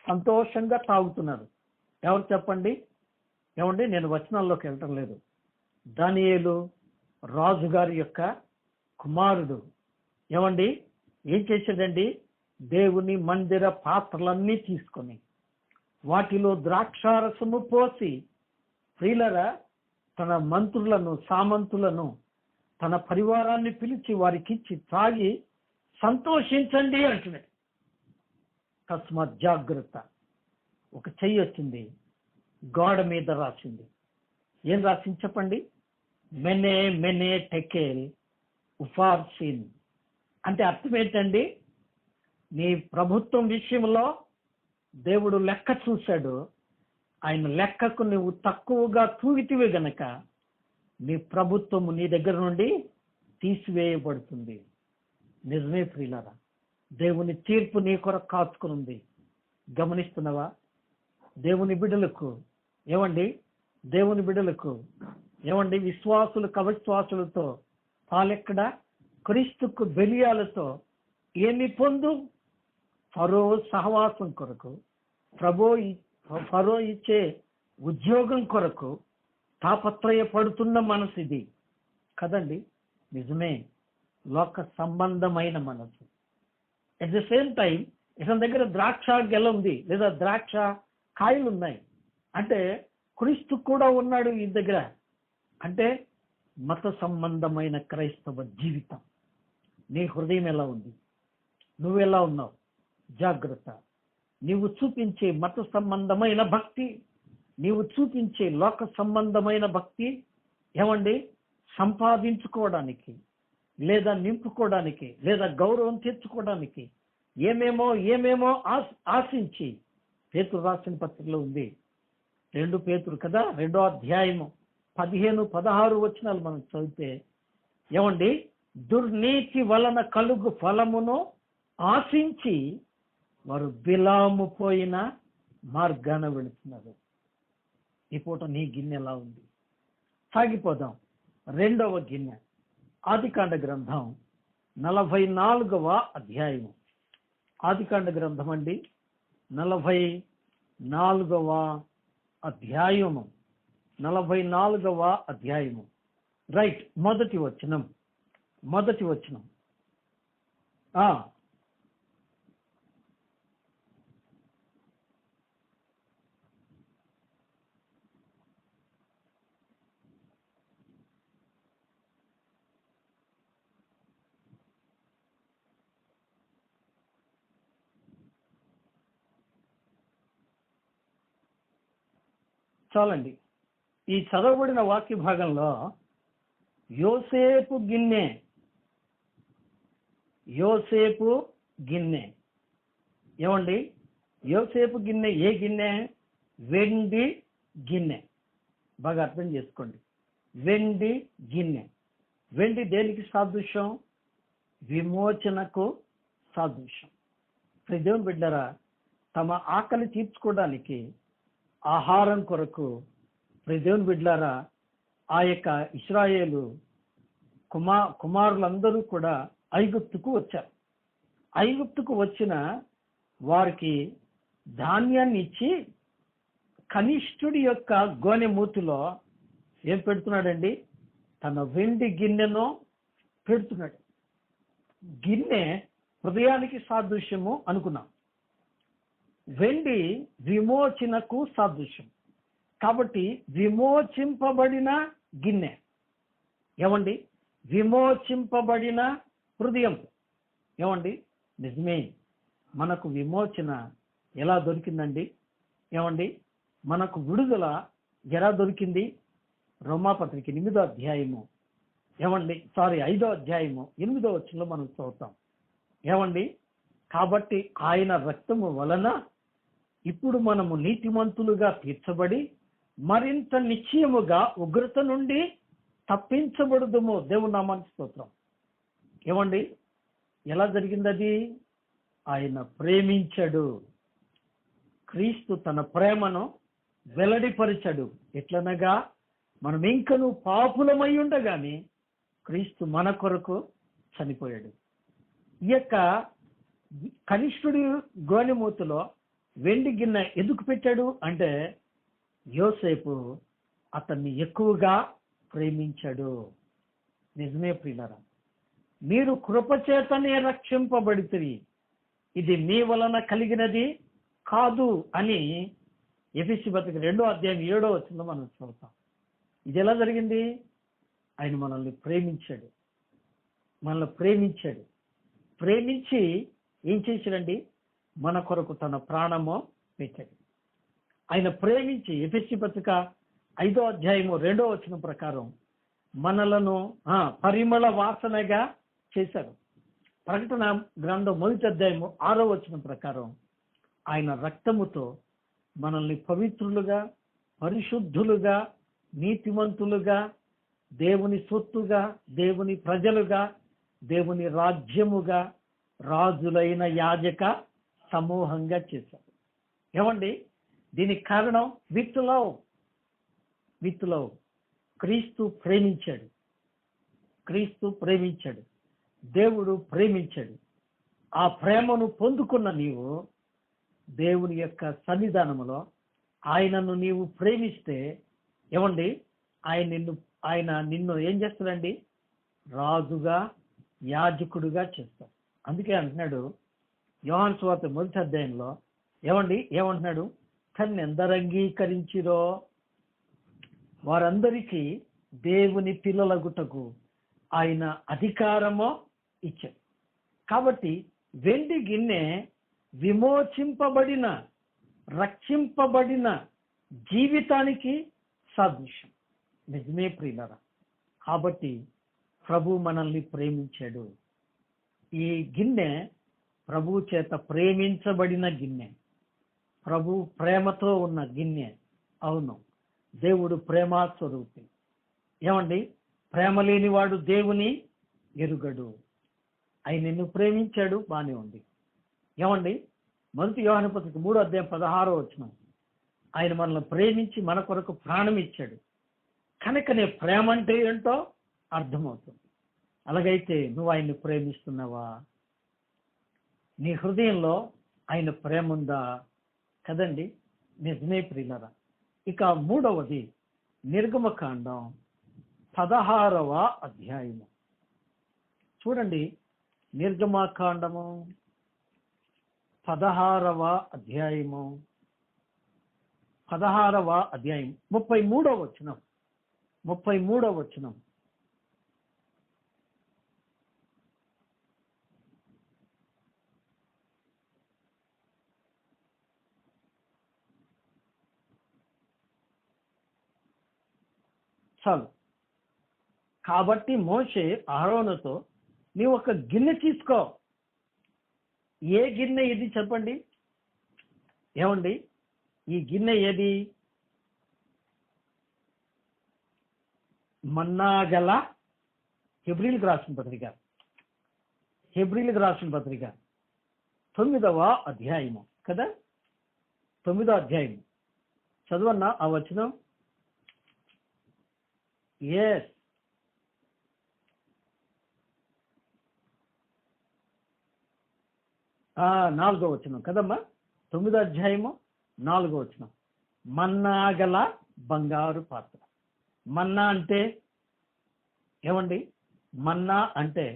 సంతోషంగా తాగుతున్నారు. ఎవరు చెప్పండి? ఏమండి, నేను వచనాల్లోకి వెళ్ళటం లేదు. దానియేలు రాజుగారి యొక్క కుమారుడు ఏమండి ఏం చేశాడండి? దేవుని మందిర పాత్రలన్నీ తీసుకొని వాటిలో ద్రాక్షారసము పోసి ప్రియులరా తన మంత్రులను, సామంతులను, తన పరివారాన్ని పిలిచి వారికి ఇచ్చి తాగి సంతోషించండి అంటున్నాడు. తస్మాత్ జాగ్రత్త. ఒక చెయ్యి వచ్చింది, గోడ మీద రాసింది. ఏం రాసింది చెప్పండి? మెనే మెనే టెకేల్ ఉఫార్సిన్. అంటే అర్థం ఏంటండి? నీ ప్రభుత్వం విషయంలో దేవుడు లెక్క చూశాడు. ఆయన లెక్కకు నువ్వు తక్కువగా తూగితివే గనక నీ ప్రభుత్వము నీ దగ్గర నుండి తీసివేయబడుతుంది. నిజమే ప్రియులారా, దేవుని తీర్పు నీ కొరకు కాచుకుని ఉంది. గమనిస్తున్నావా? దేవుని బిడ్డలకు ఏమండి, దేవుని బిడ్డలకు ఏమండి, విశ్వాసులు కవిశ్వాసులతో పాలెక్కడ? క్రీస్తుకు బెలియాలతో ఏమి పొందు? ఫరో సహవాసం కొరకు, ఫరో ఇచ్చే ఉద్యోగం కొరకు తాపత్రయపడుతున్న మనసు ఇది కదండి. నిజమే, లోక సంబంధమైన మనసు. అట్ ద సేమ్ టైం ఇతని దగ్గర ద్రాక్ష గెల ఉంది, లేదా ద్రాక్ష కాయలు ఉన్నాయి. అంటే క్రీస్తు కూడా ఉన్నాడు ఈ దగ్గర. అంటే మత సంబంధమైన క్రైస్తవ జీవితం. నీ హృదయం ఎలా ఉంది? నువ్వెలా ఉన్నావు? జాగ్రత్త. నీవు చూపించే మత సంబంధమైన భక్తి, నీవు చూపించే లోక సంబంధమైన భక్తి ఏమండి, సంపాదించుకోవడానికి, లేదా నింపుకోవడానికి, లేదా గౌరవం తెచ్చుకోవడానికి ఏమేమో ఆశించి పేతురు రాసిన పత్రికలో ఉంది. 2 పేతురు కదా, 2వ అధ్యాయము 15-16 వచనాలు మనం చదివితే ఏమండి, దుర్నీతి వలన కలుగు ఫలమును ఆశించి వారు బిలాము పోయిన మార్గాన వెళుతున్నారు. ఈ పూట నీ గిన్నె ఎలా ఉంది? సాగిపోదాం. 2వ గిన్నె, ఆదికాండ గ్రంథం 44వ అధ్యాయము. ఆదికాండ గ్రంథం అండి 44వ అధ్యాయము. 44వ అధ్యాయము. రైట్, మొదటి వచనం. చాలండి. ఈ చదవబడిన వాక్య భాగంలో యోసేపు గిన్నె ఏమండి, యోసేపు గిన్నె ఏ గిన్నె? వెండి గిన్నె. బాగా అర్థం చేసుకోండి. వెండి గిన్నె. వెండి దేనికి సాదృశ్యం? విమోచనకు సాదృశ్యం. దేవుని బిడ్డలారా, తమ ఆకలి తీర్చుకోవడానికి ఆహారం కొరకు దేవుని బిడ్డలారా ఆ యొక్క ఇశ్రాయేలు కుమారులందరూ కూడా ఐగుప్తుకు వచ్చారు. ఐగుప్తుకు వచ్చిన వారికి ధాన్యాన్ని ఇచ్చి కనిష్ఠుడి యొక్క గోనె మూతిలో ఏం పెడుతున్నాడండి? తన వెండి గిన్నెను పెడుతున్నాడు. గిన్నె హృదయానికి సాదృశ్యము అనుకున్నాం. వెండి విమోచనకు సాదృశ్యం. కాబట్టి విమోచింపబడిన గిన్నె ఏమండి, విమోచింపబడిన హృదయం ఏమండి. నిజమే, మనకు విమోచన ఎలా దొరికిందండి? ఏమండి, మనకు విడుదల ఎలా దొరికింది? రోమాపత్రిక 8వ అధ్యాయము ఏమండి, 5వ అధ్యాయము 8వ వచనంలో మనం చదువుతాం. ఏమండి, కాబట్టి ఆయన రక్తము వలన ఇప్పుడు మనము నీతిమంతులుగా తీర్చబడి మరింత నిశ్చయముగా ఉగ్రత నుండి తప్పించబడుదుము. దేవుని నామానికి స్తోత్రం. ఏమండి, ఎలా జరిగింది? ఆయన ప్రేమించాడు. క్రీస్తు తన ప్రేమను వెల్లడిపరిచాడు. ఎట్లనగా మనం ఇంకను పాపులమై ఉండగానే క్రీస్తు మన కొరకు చనిపోయాడు. ఈ యొక్క కనిష్ఠుడి గోనెమూతిలో వెండి గిన్నె ఎందుకు పెట్టాడు అంటే యోసేపు అతన్ని ఎక్కువగా ప్రేమించాడు. నిజమే ప్రియులారా, మీరు కృపచేతనే రక్షింపబడితిరి, ఇది మీ వలన కలిగినది కాదు అని ఎఫెసీ పత్రిక 2వ అధ్యాయం 7వ వచనంలో మనం చదువుతాం. ఇది ఎలా జరిగింది? ఆయన మనల్ని ప్రేమించాడు. ప్రేమించి ఏం చేశాడండి? మన కొరకు తన ప్రాణము పెట్టాడు. ఆయన ప్రేమించి ఎఫెసీ పత్రిక 5వ అధ్యాయము 2వ వచనం ప్రకారం మనలను పరిమళ వాసనగా చేశారు. ప్రకటన గ్రంథం 1వ అధ్యాయము 6వ వచనం ప్రకారం ఆయన రక్తముతో మనల్ని పవిత్రులుగా, పరిశుద్ధులుగా, నీతిమంతులుగా, దేవుని సొత్తుగా, దేవుని ప్రజలుగా, దేవుని రాజ్యముగా, రాజులైన యాజక సమూహంగా చేశారు. ఏమండి? దీనికి కారణం విత్ లవ్. క్రీస్తు ప్రేమించాడు, దేవుడు ప్రేమించాడు. ఆ ప్రేమను పొందుకున్న నీవు దేవుని యొక్క సన్నిధానములో ఆయనను నీవు ప్రేమిస్తే ఏమండి, ఆయన నిన్ను ఏం చేస్తాడండి? రాజుగా, యాజకుడుగా చేస్తాడు. అందుకే అంటున్నాడు యోహాను సువార్త 1వ అధ్యాయంలో ఏమంటున్నాడు? తన్ని ఎందరు అంగీకరించిరో వారందరికీ దేవుని పిల్లలగుటకు ఆయన అధికారము ఇచ్చాడు. కాబట్టి వెండి గిన్నె విమోచింపబడిన, రక్షింపబడిన జీవితానికి సాదృశ్యం. నిజమే ప్రియులారా. కాబట్టి ప్రభు మనల్ని ప్రేమించాడు. ఈ గిన్నె ప్రభు చేత ప్రేమించబడిన గిన్నె, ప్రభు ప్రేమతో ఉన్న గిన్నె. అవును, దేవుడు ప్రేమాస్వరూపి. ఏమండి? ప్రేమ లేనివాడు దేవుని ఎరుగడు. ఆయన నిన్ను ప్రేమించాడు, బానే ఉంది. ఏమండి? 1 యోహాను పత్రిక 3వ అధ్యాయం 16వ వచనం, ఆయన మనల్ని ప్రేమించి మన కొరకు ప్రాణం ఇచ్చాడు. కనుకనే ప్రేమ అంటే ఏంటో అర్థమవుతుంది. అలాగైతే నువ్వు ఆయన్ని ప్రేమిస్తున్నావా? నీ హృదయంలో ఆయన ప్రేమ ఉందా? కదండి. నిజమే ప్రియులారా. ఇక 3వది నిర్గమకాండం 16వ అధ్యాయము చూడండి. నిర్గమకాండము 16వ అధ్యాయం 33వ వచనం. చాలు. కాబట్టి మోషే అహరోనుతో నీవు ఒక గిన్నె తీసుకో. ఏ గిన్నె ఇది చెప్పండి? ఏమండి? ఈ గిన్నె ఏది? మన్నాగల హెబ్రీలకు రాసిన పత్రిక 9వ అధ్యాయము కదా, 9వ అధ్యాయం చదవన్నా ఆ వచనం. ఎస్, 4వ వచనం కదమ్మా. 9వ అధ్యాయము 4వ వచనం. మన్నాగల బంగారు పాత్ర. మన్నా అంటే ఏమండి? మన్నా అంటే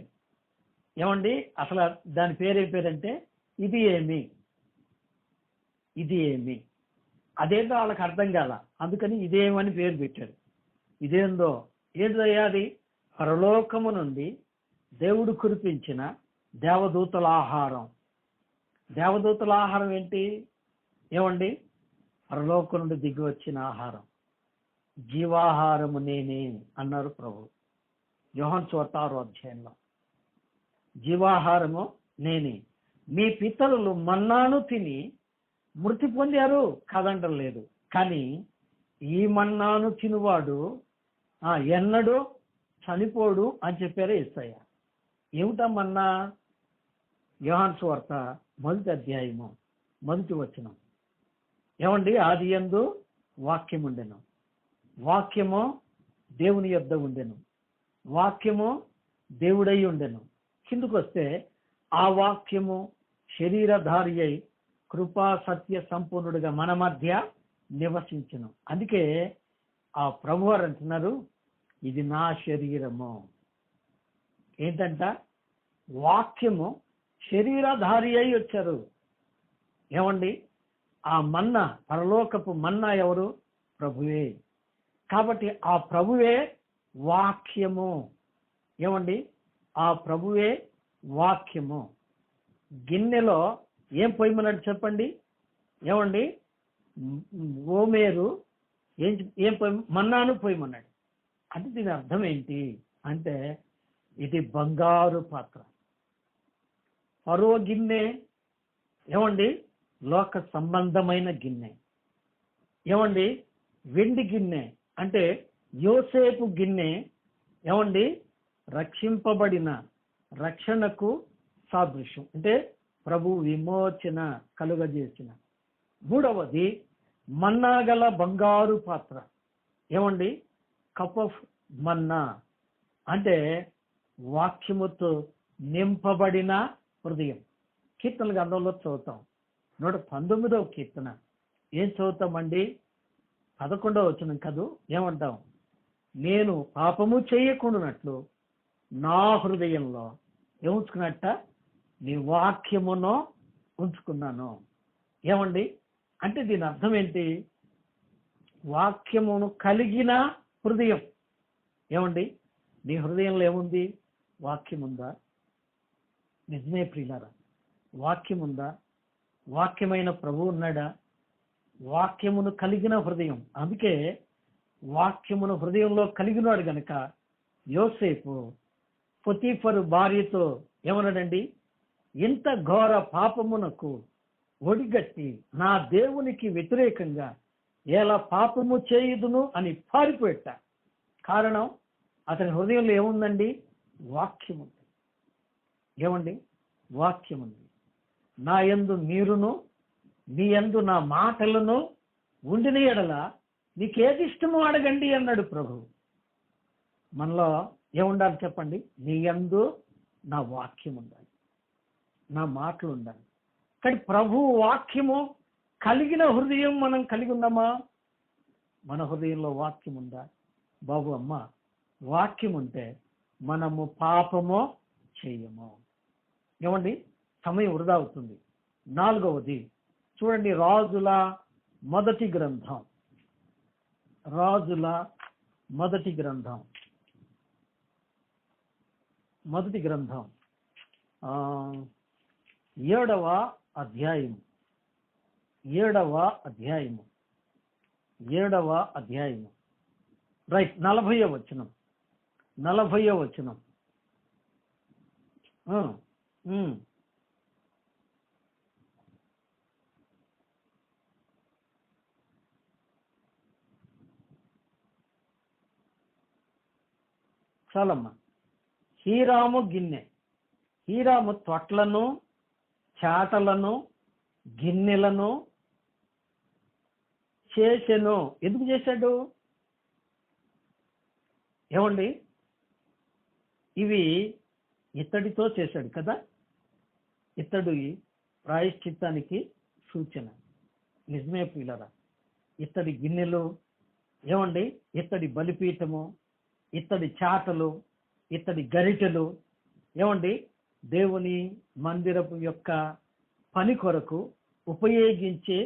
ఏమండి? అసలు దాని పేరంటే ఇది ఏమి అదేందో వాళ్ళకి అర్థం కాల, అందుకని ఇదేమని పేరు పెట్టారు. ఏంటయ్యా అది? పరలోకము నుండి దేవుడు కురిపించిన దేవదూతల ఆహారం. దేవదూతల ఆహారం ఏంటి? ఏమండి? పరలోకం నుండి దిగి వచ్చిన ఆహారం. జీవాహారము నేనే అన్నారు ప్రభు యోహాను సువార్త 6వ అధ్యాయంలో. జీవాహారము నేనే. మీ పితరులు మన్నాను తిని మృతి పొందారు కాదంటం లేదు, కానీ ఈ మన్నాను తినువాడు ఎన్నడూ చనిపోడు అని చెప్పారు యేసయ్య. ఏమిటమన్నా? యోహాను సువార్త 1వ అధ్యాయము 1వ వచనం. ఏమండి? ఆది యందు వాక్యం ఉండెను, వాక్యము దేవుని యొద్ద ఉండెను, వాక్యము దేవుడై ఉండెను. కిందకు వస్తే ఆ వాక్యము శరీరధారి అయి కృపా సత్య సంపూర్ణుడిగా మన మధ్య నివసించును. అందుకే ఆ ప్రభువారు అంటున్నారు, ఇది నా శరీరము. ఏంటంట? వాక్యము శరీరధారి అయి వచ్చారు. ఏమండి? ఆ మన్నా, పరలోకపు మన్నా ఎవరు? ప్రభువే. కాబట్టి ఆ ప్రభువే వాక్యము. ఏమండి? ఆ ప్రభువే వాక్యము. గిన్నెలో ఏం పోయమన్నాడు చెప్పండి? ఏమండి? ఓమేరు ఏం మన్నాను పోయమన్నాడు. అంటే దీని అర్థం ఏంటి అంటే, ఇది బంగారు పాత్ర. ఫరో గిన్నె ఏమండి? లోక సంబంధమైన గిన్నె. ఏమండి? వెండి గిన్నె అంటే యోసేపు గిన్నె ఏమండి? రక్షింపబడిన రక్షణకు సాదృశ్యం, అంటే ప్రభు విమోచన కలుగజేసిన. మూడవది మన్నాగల బంగారు పాత్ర. ఏమండి? కప్ ఆఫ్ మన్నా అంటే వాక్యముతో నింపబడిన హృదయం. కీర్తన గ్రంథంలో చదువుతాం, 119వ కీర్తన ఏం చదువుతామండి? 11వ వచనం కదూ. ఏమంటాం? నేను పాపము చేయకుండానట్లు నా హృదయంలో ఏముంచుకున్నట్ట? నీ వాక్యమును ఉంచుకున్నాను. ఏమండి? అంటే దీని అర్థం ఏంటి? వాక్యమును కలిగిన హృదయం. ఏమండి? నీ హృదయంలో ఏముంది? వాక్యం ఉందా? నిజమే ప్రియులారా, వాక్యం ఉందా? వాక్యమైన ప్రభువు ఉన్నాడా? వాక్యమును కలిగిన హృదయం. అందుకే వాక్యమును హృదయంలో కలిగినాడు గనక యోసేపు పొతీఫరు భార్యతో ఏమన్నాడండి? ఇంత ఘోర పాపమునకు ఒడిగట్టి నా దేవునికి వ్యతిరేకంగా ఎలా పాపము చేయుదును అని పారిపోయేట. కారణం, అతని హృదయంలో ఏముందండి? వాక్యం ఉంది. ఏమండి? వాక్యం ఉంది. నా యందు మీరును నీ యందు నా మాటలను ఉండిన ఎడల నీకేది ఇష్టమో అడగండి అన్నాడు ప్రభు. మనలో ఏముండాలి చెప్పండి? నీ యందు నా వాక్యం ఉండాలి, నా మాటలు ఉండాలి. కానీ ప్రభు వాక్యము కలిగిన హృదయం మనం కలిగి ఉన్నామా? మన హృదయంలో వాక్యం ఉందా? బాబు అమ్మ, వాక్యం ఉంటే మనము పాపము చేయము. ఏమండి? సమయం వృధా అవుతుంది. 4వది చూడండి, రాజుల మొదటి గ్రంథం. రాజుల మొదటి గ్రంథం 7వ అధ్యాయము 7వ అధ్యాయము రైట్ 40వ వచనం. చాలమ్మా. హీరాము గిన్నె. హీరాము తొట్లను, చాటలను, గిన్నెలను చేసెను. ఎందుకు చేశాడు? ఏమండి? ఇవి ఇత్తడితో చేశాడు కదా. ఇత్తడి ప్రాయశ్చిత్తానికి సూచన. నిజమే ప్రియులారా, ఇత్తడి గిన్నెలు, ఏమండి? ఇత్తడి బలిపీఠము, ఇత్తడి చాటలు, ఇత్తడి గరిటెలు, ఏమండి? దేవుని మందిరపు యొక్క పని కొరకు ఉపయోగించే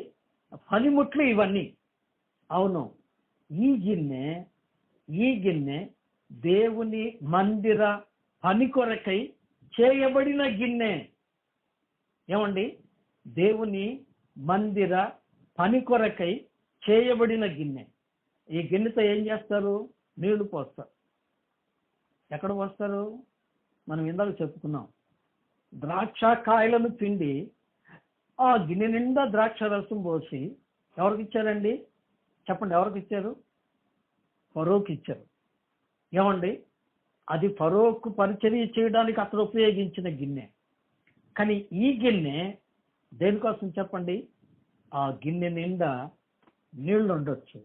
పనిముట్లు ఇవన్నీ. అవును, ఈ గిన్నె దేవుని మందిర పని కొరకై చేయబడిన గిన్నె. ఏమండి? దేవుని మందిర పని కొరకై చేయబడిన గిన్నె. ఈ గిన్నెతో ఏం చేస్తారు? నీళ్లు పోస్తారు. ఎక్కడ పోస్తారు? మనం ఇందాక చెప్పుకున్నాం, ద్రాక్ష కాయలను పిండి ఆ గిన్నె నిండా ద్రాక్ష రసం పోసి ఎవరికి ఇచ్చారండి? చెప్పండి, ఎవరికి ఇచ్చారు? ఫరోకి ఇచ్చారు. ఏమండి? అది ఫరోకు పరిచర్య చేయడానికి అతను ఉపయోగించిన గిన్నె. కానీ ఈ గిన్నె దేనికోసం చెప్పండి? ఆ గిన్నె నిండా నీళ్లు ఉండొచ్చు.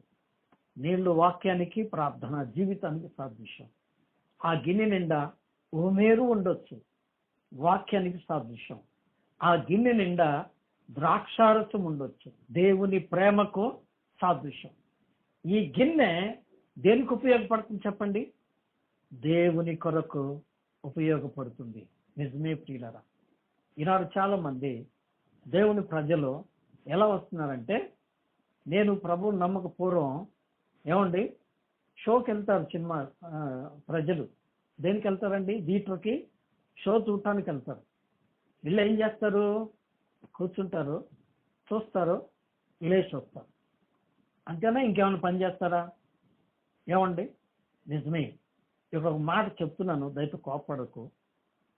నీళ్లు వాక్యానికి, ప్రార్థన జీవితానికి సాదృశ్యం. ఆ గిన్నె నిండా ఓమేరు ఉండొచ్చు. వాక్యానికి సాదృశ్యం. ఆ గిన్నె నిండా ద్రాక్షారసం ఉండొచ్చు, దేవుని ప్రేమకు సాదృశ్యం. ఈ గిన్నె దేనికి ఉపయోగపడుతుంది చెప్పండి? దేవుని కొరకు ఉపయోగపడుతుంది. నిజమే ప్రియులారా, ఈనాడు చాలా మంది దేవుని ప్రజలు ఎలా వస్తున్నారంటే, నేను ప్రభువుని నమ్మక పూర్వం ఏమండి షోకి వెళ్తారు. సినిమా ప్రజలు దేనికి వెళ్తారండి? థియేటర్కి షో చూడటానికి వెళ్తారు. వీళ్ళు ఏం చేస్తారు? కూర్చుంటారు, చూస్తారు, లేచి వస్తారు. అంతేనా? ఇంకేమైనా పని చేస్తారా? ఏమండి నిజమే. ఇక్కడ ఒక మాట చెప్తున్నాను, దయతో కోపడకు.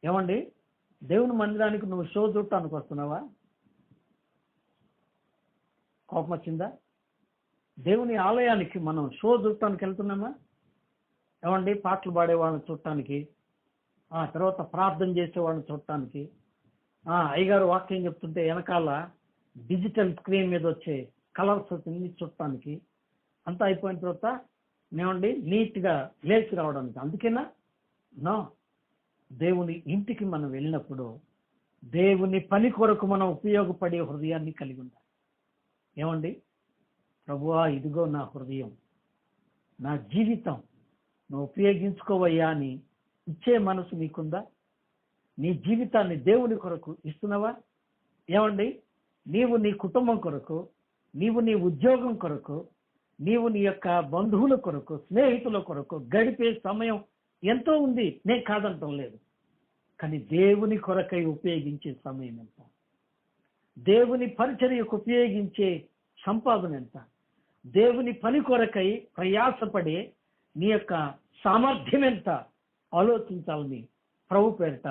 ఏమండి, దేవుని మందిరానికి నువ్వు షో చూడటానికి వస్తున్నావా? కోపం వచ్చిందా? దేవుని ఆలయానికి మనం షో చూడటానికి వెళ్తున్నామా? ఏమండి, పాటలు పాడే వాళ్ళని చూడటానికి, తర్వాత ప్రార్థన చేసే వాళ్ళని చూడటానికి, అయ్యగారు వాక్యం చెప్తుంటే వెనకాల డిజిటల్ స్క్రీన్ మీద వచ్చే కలర్స్ అన్ని చూడటానికి, అంతా అయిపోయిన తర్వాత ఏమండి నీట్గా లేచి రావడానికి. అందుకేనా? నో. దేవుని ఇంటికి మనం వెళ్ళినప్పుడు దేవుని పని కొరకు మనం ఉపయోగపడే హృదయాన్ని కలిగి ఉండాలి. ఏమండి, ప్రభువా ఇదిగో నా హృదయం, నా జీవితం నువ్వు ఉపయోగించుకోవయ్యా అని ఇచ్చే మనసు నీకుందా? నీ జీవితాన్ని దేవుని కొరకు ఇస్తున్నావా? ఏమండి, నీవు నీ కుటుంబం కొరకు, నీవు నీ ఉద్యోగం కొరకు, నీవు నీ యొక్క బంధువుల కొరకు, స్నేహితుల కొరకు గడిపే సమయం ఎంతో ఉంది, నేను కాదంటం లేదు. కానీ దేవుని కొరకై ఉపయోగించే సమయం ఎంత? దేవుని పరిచర్యకు ఉపయోగించే సంపాదన ఎంత? దేవుని పని కొరకై ప్రయాసపడే నీ యొక్క సామర్థ్యం ఎంత? ఆలోచించాలని ప్రభు పేరిట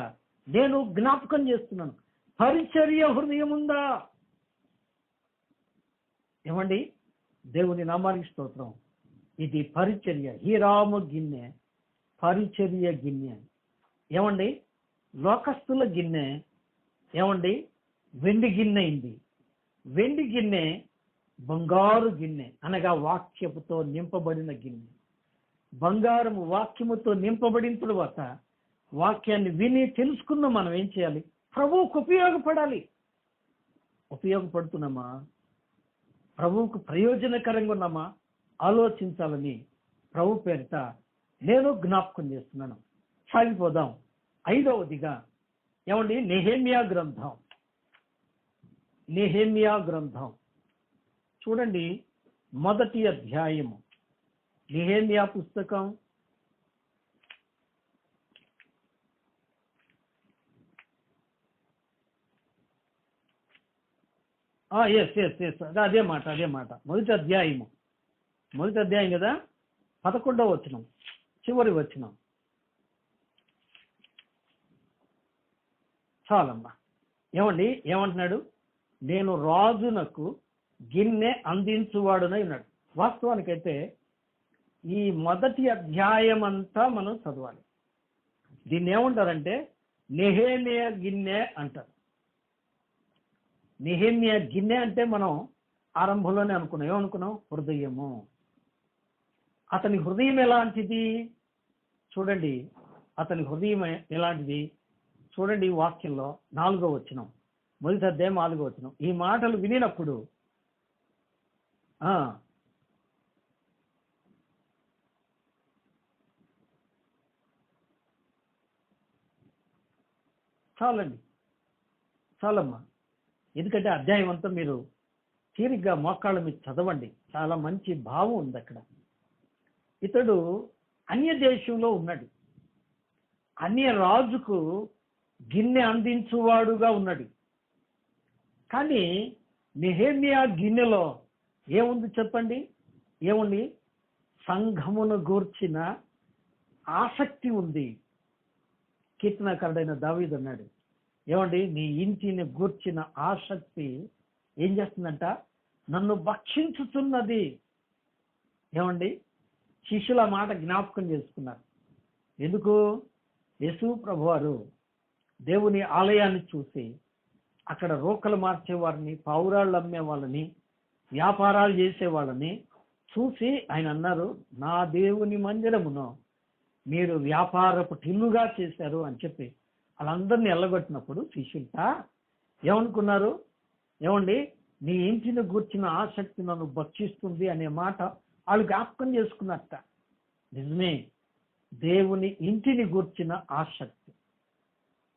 నేను జ్ఞాపకం చేస్తున్నాను. పరిచర్య హృదయం ఉందా? ఏమండి, దేవుని నామానికి స్తోత్రం. ఇది పరిచర్య. హీరాము గిన్నె పరిచర్య గిన్నె. ఏమండి, లోకస్తుల గిన్నె ఏమండి వెండి గిన్నె అయింది. వెండి గిన్నె బంగారు గిన్నె, అనగా వాక్యముతో నింపబడిన గిన్నె. బంగారము వాక్యముతో నింపబడిన తరువాత వాక్యాన్ని విని తెలుసుకున్న మనం ఏం చేయాలి? ప్రభువుకు ఉపయోగపడాలి. ఉపయోగపడుతున్నామా? ప్రభువుకు ప్రయోజనకరంగా ఉన్నామా? ఆలోచించాలని ప్రభు పేరిట నేను జ్ఞాపకం చేస్తున్నాను. సాగిపోదాం. 5వదిగా ఏమండి, నెహెమ్యా గ్రంథం. నెహెమ్యా గ్రంథం చూడండి, 1వ అధ్యాయము. నెహెమ్యా పుస్తకం 1వ అధ్యాయము. 1వ అధ్యాయం కదా, 11వ వచనం, చివరి వచనం. చాలమ్మా. ఏమండి, ఏమంటున్నాడు? నేను రాజునకు గిన్నె అందించువాడునై ఉన్నాడు. వాస్తవానికైతే ఈ 1వ అధ్యాయం అంతా మనం చదవాలి. దీన్ని ఏమంటారంటే నెహెమ్యా గిన్నె అంటారు. నెహెమ్యా గిన్నె అంటే మనం ఆరంభంలోనే అనుకున్నాం. ఏమనుకున్నాం? హృదయము. అతని హృదయం ఎలాంటిది చూడండి. అతని హృదయం ఎలాంటిది చూడండి. వాక్యంలో 4వ వచనం, 1వ అధ్యాయం 4వ వచనం. ఈ మాటలు వినినప్పుడు చాలండి, చాలమ్మా. ఎందుకంటే అధ్యాయం అంతా మీరు తీరిగ్గా మోకాళ్ళ మీద చదవండి. చాలా మంచి భావం ఉంది అక్కడ. ఇతడు అన్య దేశంలో ఉన్నాడు, అన్య రాజుకు గిన్నె అందించువాడుగా ఉన్నాడు. కానీ నెహెమ్యా గిన్నెలో ఏముంది చెప్పండి? ఏముంది? సంఘమును గూర్చిన ఆసక్తి ఉంది. కీర్తనకారుడైన దావీదు అన్నాడు, ఏమండి, నీ ఇంటిని గూర్చిన ఆసక్తి ఏం చేస్తుందంట? నన్ను భక్షించుతున్నది. ఏమండి, శిష్యుల మాట జ్ఞాపకం చేసుకున్నారు. ఎందుకు? యేసు ప్రభువారు దేవుని ఆలయాన్ని చూసి అక్కడ రోకలు మార్చేవారిని, పావురాళ్ళు అమ్మే వాళ్ళని, వ్యాపారాలు చేసే వాళ్ళని చూసి ఆయన అన్నారు, నా దేవుని మందిరమును మీరు వ్యాపారపు టిల్లుగా చేశారు అని చెప్పి వాళ్ళందరినీ ఎల్లగొట్టినప్పుడు శిష్యులట ఏమనుకున్నారు? ఏమండి, నీ ఇంటిని గూర్చిన ఆసక్తి నన్ను భక్షిస్తుంది అనే మాట వాళ్ళు జ్ఞాపకం చేసుకున్నట్ట. నిజమే, దేవుని ఇంటిని గూర్చిన ఆసక్తి.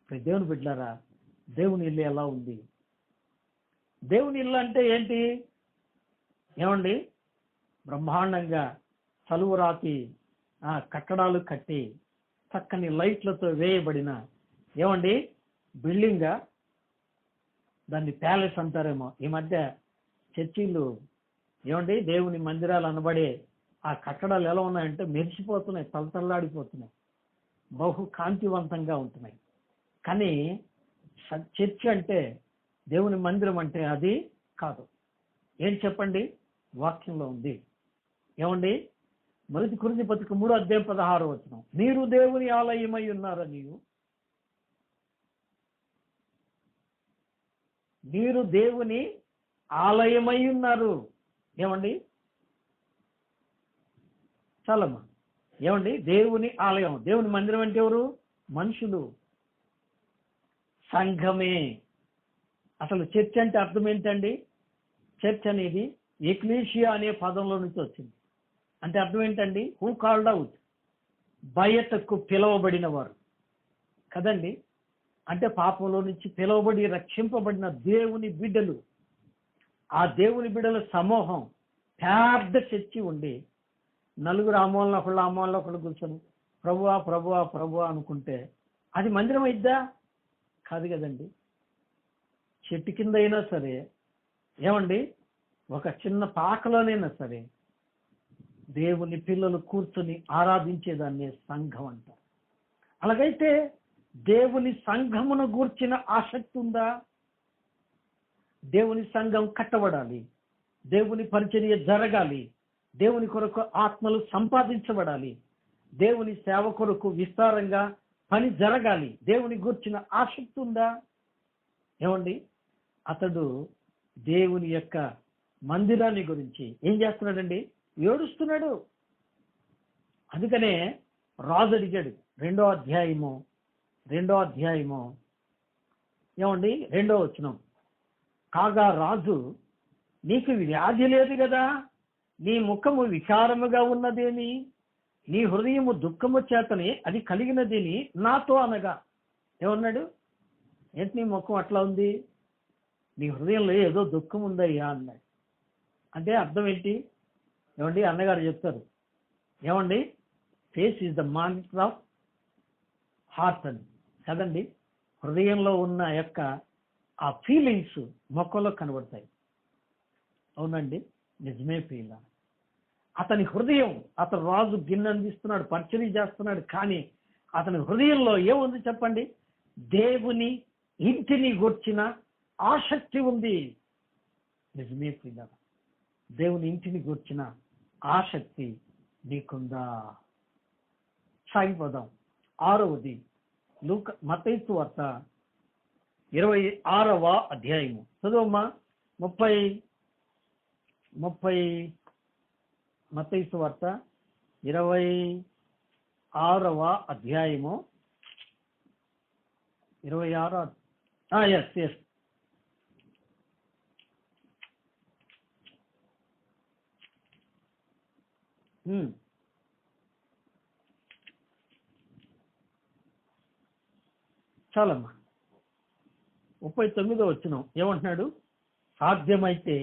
దేవుని బిడ్డలారా, దేవుని ఇల్లు ఎలా ఉంది? దేవుని ఇల్లు అంటే ఏంటి? ఏమండి, బ్రహ్మాండంగా చలువరాతి కట్టడాలు కట్టి చక్కని లైట్లతో వేయబడిన ఏమండి బిల్డింగా, దాన్ని ప్యాలెస్ అంటారేమో. ఈ మధ్య చర్చిలు ఏమండి దేవుని మందిరాలు అనబడే ఆ కట్టడాలు ఎలా ఉన్నాయంటే మెరిసిపోతున్నాయి, తలతల్లాడిపోతున్నాయి, బహు కాంతివంతంగా ఉంటున్నాయి. కానీ చర్చి అంటే, దేవుని మందిరం అంటే అది కాదు. ఏం చెప్పండి? వాక్యంలో ఉంది. ఏమండి, 1 కొరింథీ పత్రిక 3:16 మీరు దేవుని ఆలయమై ఉన్నారని, మీరు దేవుని ఆలయమై ఉన్నారు. ఏమండి, చాలమ్మా. ఏమండి, దేవుని ఆలయం, దేవుని మందిరం అంటే ఎవరు? మనుషులు, సంఘమే. అసలు చర్చ్ అంటే అర్థం ఏంటండి? చర్చ్ అనేది ఎక్లీషియా అనే పదంలో నుంచి వచ్చింది. అంటే అర్థం ఏంటండి? హూ కాల్డ్ అవుట్, బయటకు పిలువబడిన వారు కదండి. అంటే పాపంలో నుంచి పిలువబడి రక్షింపబడిన దేవుని బిడ్డలు. ఆ దేవుని బిడ్డల సమూహం పెద్ద చర్చి ఉండి నలుగురు ఆమోళ్ళ ఒకళ్ళు కూర్చొని ప్రభువా ప్రభువా ప్రభువా అనుకుంటే అది మందిరం అయిద్దా? కాదు కదండి. చెట్టు కింద అయినా సరే, ఏమండి, ఒక చిన్న పాకలోనైనా సరే దేవుని పిల్లలు కూర్చొని ఆరాధించేదాన్ని సంఘం అంటారు. అలాగైతే దేవుని సంఘమును గూర్చిన ఆసక్తి ఉందా? దేవుని సంఘం కట్టబడాలి, దేవుని పరిచర్య జరగాలి, దేవుని కొరకు ఆత్మలు సంపాదించబడాలి, దేవుని సేవ కొరకు విస్తారంగా పని జరగాలి. దేవుని గూర్చిన ఆసక్తి ఉందా? ఏమండి, అతడు దేవుని యొక్క మందిరాన్ని గురించి ఏం చేస్తున్నాడండి? ఏడుస్తున్నాడు. అందుకనే రాజు అడిగాడు, 2వ అధ్యాయము ఏమండి 2వ వచనం, కాగా రాజు, నీకు వ్యాధి లేదు కదా, నీ ముఖము వికారముగా ఉన్నదేమి, నీ హృదయము దుఃఖము చేతనే అది కలిగినదేని నాతో అనగా. ఏమన్నాడు? ఏంటి నీ ముఖం అట్లా ఉంది? నీ హృదయంలో ఏదో దుఃఖం ఉందయ్యా అన్నాడు. అంటే అర్థం ఏంటి? ఏమండి, అన్నగారు చెప్తారు, ఏమండి, face is the monitor of heart అని కదండి. హృదయంలో ఉన్న యొక్క ఆ ఫీలింగ్స్ మొక్కలో కనబడతాయి. అవునండి, నిజమే ప్రియుల. అతని హృదయం, అతను రాజు గిన్నె అందిస్తున్నాడు, పరిచర్య చేస్తున్నాడు, కానీ అతని హృదయంలో ఏముంది చెప్పండి? దేవుని ఇంటిని గూర్చిన ఆసక్తి ఉంది. నిజమే ప్రియుల, దేవుని ఇంటిని గూర్చిన ఆసక్తి నీకుందా? సాగిపోదాం. 6వది మత్తయి సువార్త 26వ అధ్యాయము చదువమ్మా. 30 మత్తయి సువార్త 26వ అధ్యాయము 26. ఎస్ చాలమ్మా. 39వ వచనం ఏమంటున్నాడు? సాధ్యమైతే